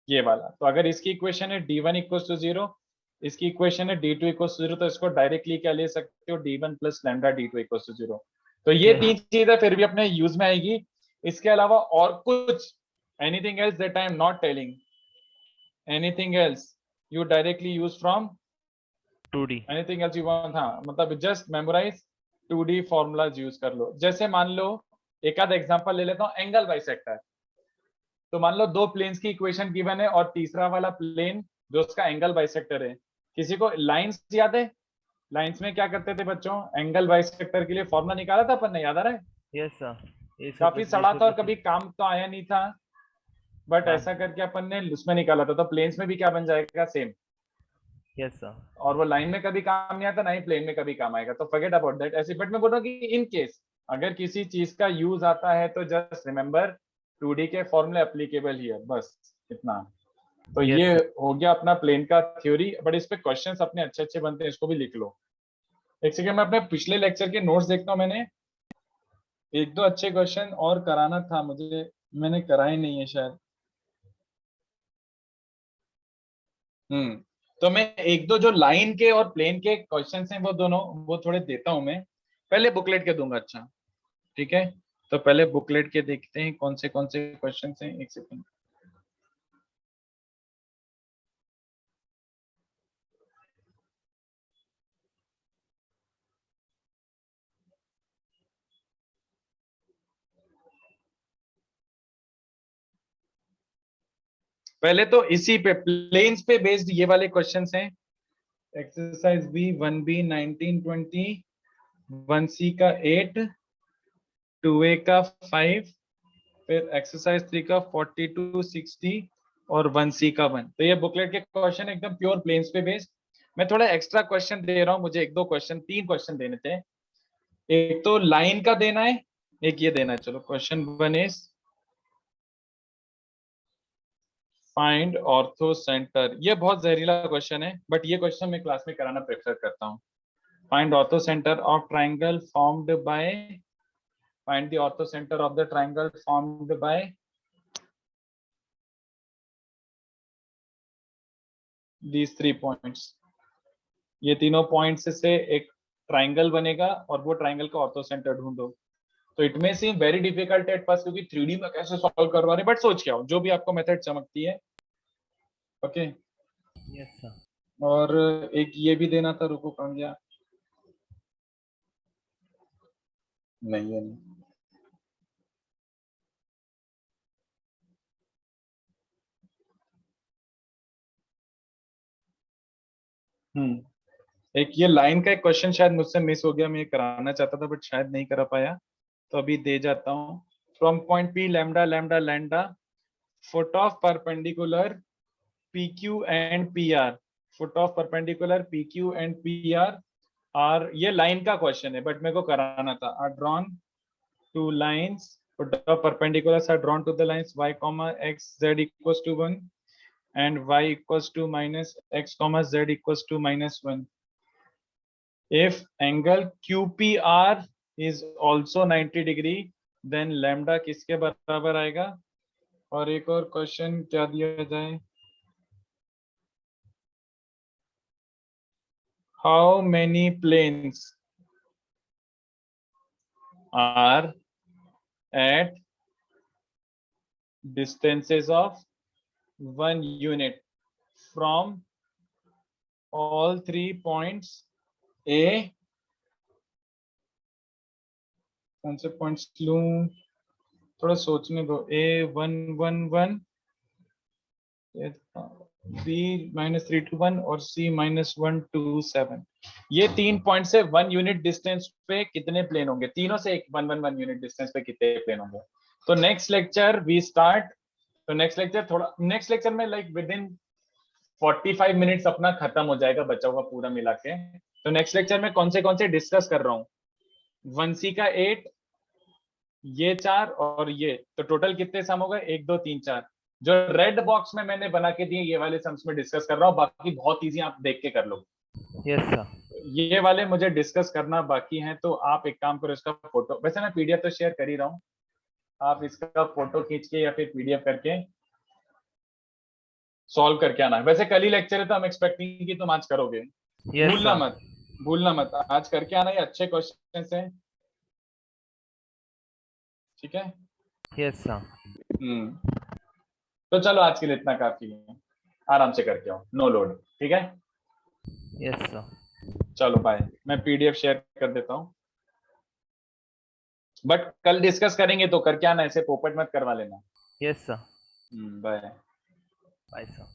ये वाला। तो अगर इसकी इक्वेशन है d1 equals to 0, इसकी इक्वेशन है d2 equals to 0, तो इसको डायरेक्टली क्या ले सकते हो, d1 plus lambda d2 equals to 0। तो ये तीन चीजें फिर भी अपने यूज में आएगी। इसके अलावा और कुछ anything else that I am not telling, anything else you directly use from 2D। Anything else you want, हाँ मतलब just memorise 2D formulas use कर लो। जैसे मान लो एक आध एग्जांपल ले लेता हूँ, एंगल बाइसेक्टर। तो मान लो दो प्लेन्स की इक्वेशन गिवन है और तीसरा वाला प्लेन जो उसका एंगल बाइसेक्टर है। किसी को लाइंस याद है? लाइंस में क्या करते थे बच्चों, एंगल बाइसेक्टर के लिए फॉर्मूला निकाला था अपन ने, याद आ रहा है? Yes sir. काफी सड़ा था और कभी काम तो आया नहीं था, बट ऐसा करके अपन ने उसमें निकाला था। तो प्लेन्स में भी क्या बन जाएगा, सेम। Yes sir. और वो लाइन में कभी काम नहीं आता, ना ही प्लेन में कभी काम आएगा, तो फॉरगेट अबाउट दैट ऐसे। बट मैं बोल रहा हूँ कि इन केस अगर किसी चीज का यूज आता है तो जस्ट रिमेंबर 2D के फॉर्मूले एप्लीकेबल हियर, बस इतना। तो Yes, ये sir. हो गया अपना प्लेन का थ्योरी, बट इस पे क्वेश्चंस अपने अच्छे अच्छे बनते हैं, इसको भी लिख लो। एक सेकंड, मैं अपने पिछले लेक्चर के नोट्स देखता हूँ। मैंने एक दो अच्छे क्वेश्चन और कराना था मुझे, मैंने कराए नहीं है शायद। तो मैं एक दो जो लाइन के और प्लेन के क्वेश्चंस हैं वो दोनों वो थोड़े देता हूं मैं, पहले बुकलेट के दूंगा। अच्छा ठीक है, तो पहले बुकलेट के देखते हैं कौन से क्वेश्चंस हैं। एक सेकंड, पहले तो इसी पे प्लेन्स पे बेस्ड ये वाले क्वेश्चंस हैं। एक्सरसाइज बी 1B 1920, 1C का 8, 2A का 5, फिर एक्सरसाइज 3 का 42, 60 और 1C का 1। तो ये बुकलेट के क्वेश्चन एकदम प्योर प्लेन्स पे बेस्ड। मैं थोड़ा एक्स्ट्रा क्वेश्चन दे रहा हूँ, मुझे एक दो क्वेश्चन, 3 क्वेश्चन देने थे। एक तो लाइन का देना है, एक ये देना है। चलो question 1 is find ortho centre. ये बहुत जहरीला क्वेश्चन है, बट ये क्वेश्चन मैं क्लास में कराना प्रेफर करता हूँ। Find ortho centre of triangle formed by, find the ortho centre of the triangle formed by these 3 points। ये तीनों पॉइंट्स से एक ट्राइंगल बनेगा और वो ट्राइंगल का ऑर्थो सेंटर ढूंढो। तो it may seem very difficult at first, क्योंकि 3D में कैसे सॉल्व करवा रहे, बट सोच के आओ जो भी आपको मेथड चमकती है। Okay yes sir. और एक ये भी देना था, रुको कहाँ गया, नहीं है नहीं। एक ये लाइन का एक क्वेश्चन शायद मुझसे मिस हो गया, मैं ये कराना चाहता था बट शायद नहीं करा पाया, तो अभी दे जाता हूँ। From point P lambda lambda lambda foot of perpendicular PQ and PR, foot of perpendicular PQ and PR are, ये लाइन का क्वेश्चन है बट मेरे को कराना था। Are drawn to lines, foot of perpendiculars are drawn to the lines y, x, z equals to 1 and y equals to minus x, z equals to minus 1. If angle QPR is also 90 degree, then lambda किसके बराबर आएगा, और एक और क्वेश्चन क्या दिया जाए, how many planes are at distances of 1 unit from all 3 points A, कौन से पॉइंट्स लूं, थोड़ा सोचने दो, A111, B -321 और C -127, ये 3 पॉइंट से 1 यूनिट डिस्टेंस पे कितने प्लेन होंगे, तीनों से एक 1 यूनिट डिस्टेंस पे कितने प्लेन होंगे। तो नेक्स्ट लेक्चर वी स्टार्ट, तो नेक्स्ट लेक्चर में लाइक विद इन 45 मिनट्स अपना खत्म हो जाएगा बचा हुआ पूरा मिला के। तो नेक्स्ट लेक्चर में कौन से डिस्कस कर रहा हूँ, 1C का 8, ये 4 और ये, तो टोटल कितने सम हो गए, 1 2 3 4। जो रेड बॉक्स में मैंने बना के दिए ये वाले सम्स में डिस्कस कर रहा हूँ, बाकी बहुत इजी, आप देख के कर लो। Yes sir. ये वाले मुझे डिस्कस करना बाकी है, तो आप एक काम करो, इसका फोटो, वैसे मैं पीडीएफ तो शेयर कर ही रहा हूँ, आप इसका फोटो खींच के या फिर पीडीएफ करके सॉल्व करके आना है। वैसे कल ही लेक्चर है तो हम एक्सपेक्टिंग कि तुम आज करोगे, यस भूलना मत आज करके आना, ये अच्छे क्वेश्चंस हैं, ठीक है। Yes sir. तो चलो आज के लिए इतना काफी है, आराम से करके आओ, नो लोड, ठीक है। Yes sir. चलो बाय, मैं पीडीएफ शेयर कर देता हूँ, बट कल डिस्कस करेंगे तो करके आना, ऐसे पोपट मत करवा लेना। Yes sir. Bye. Bye sir.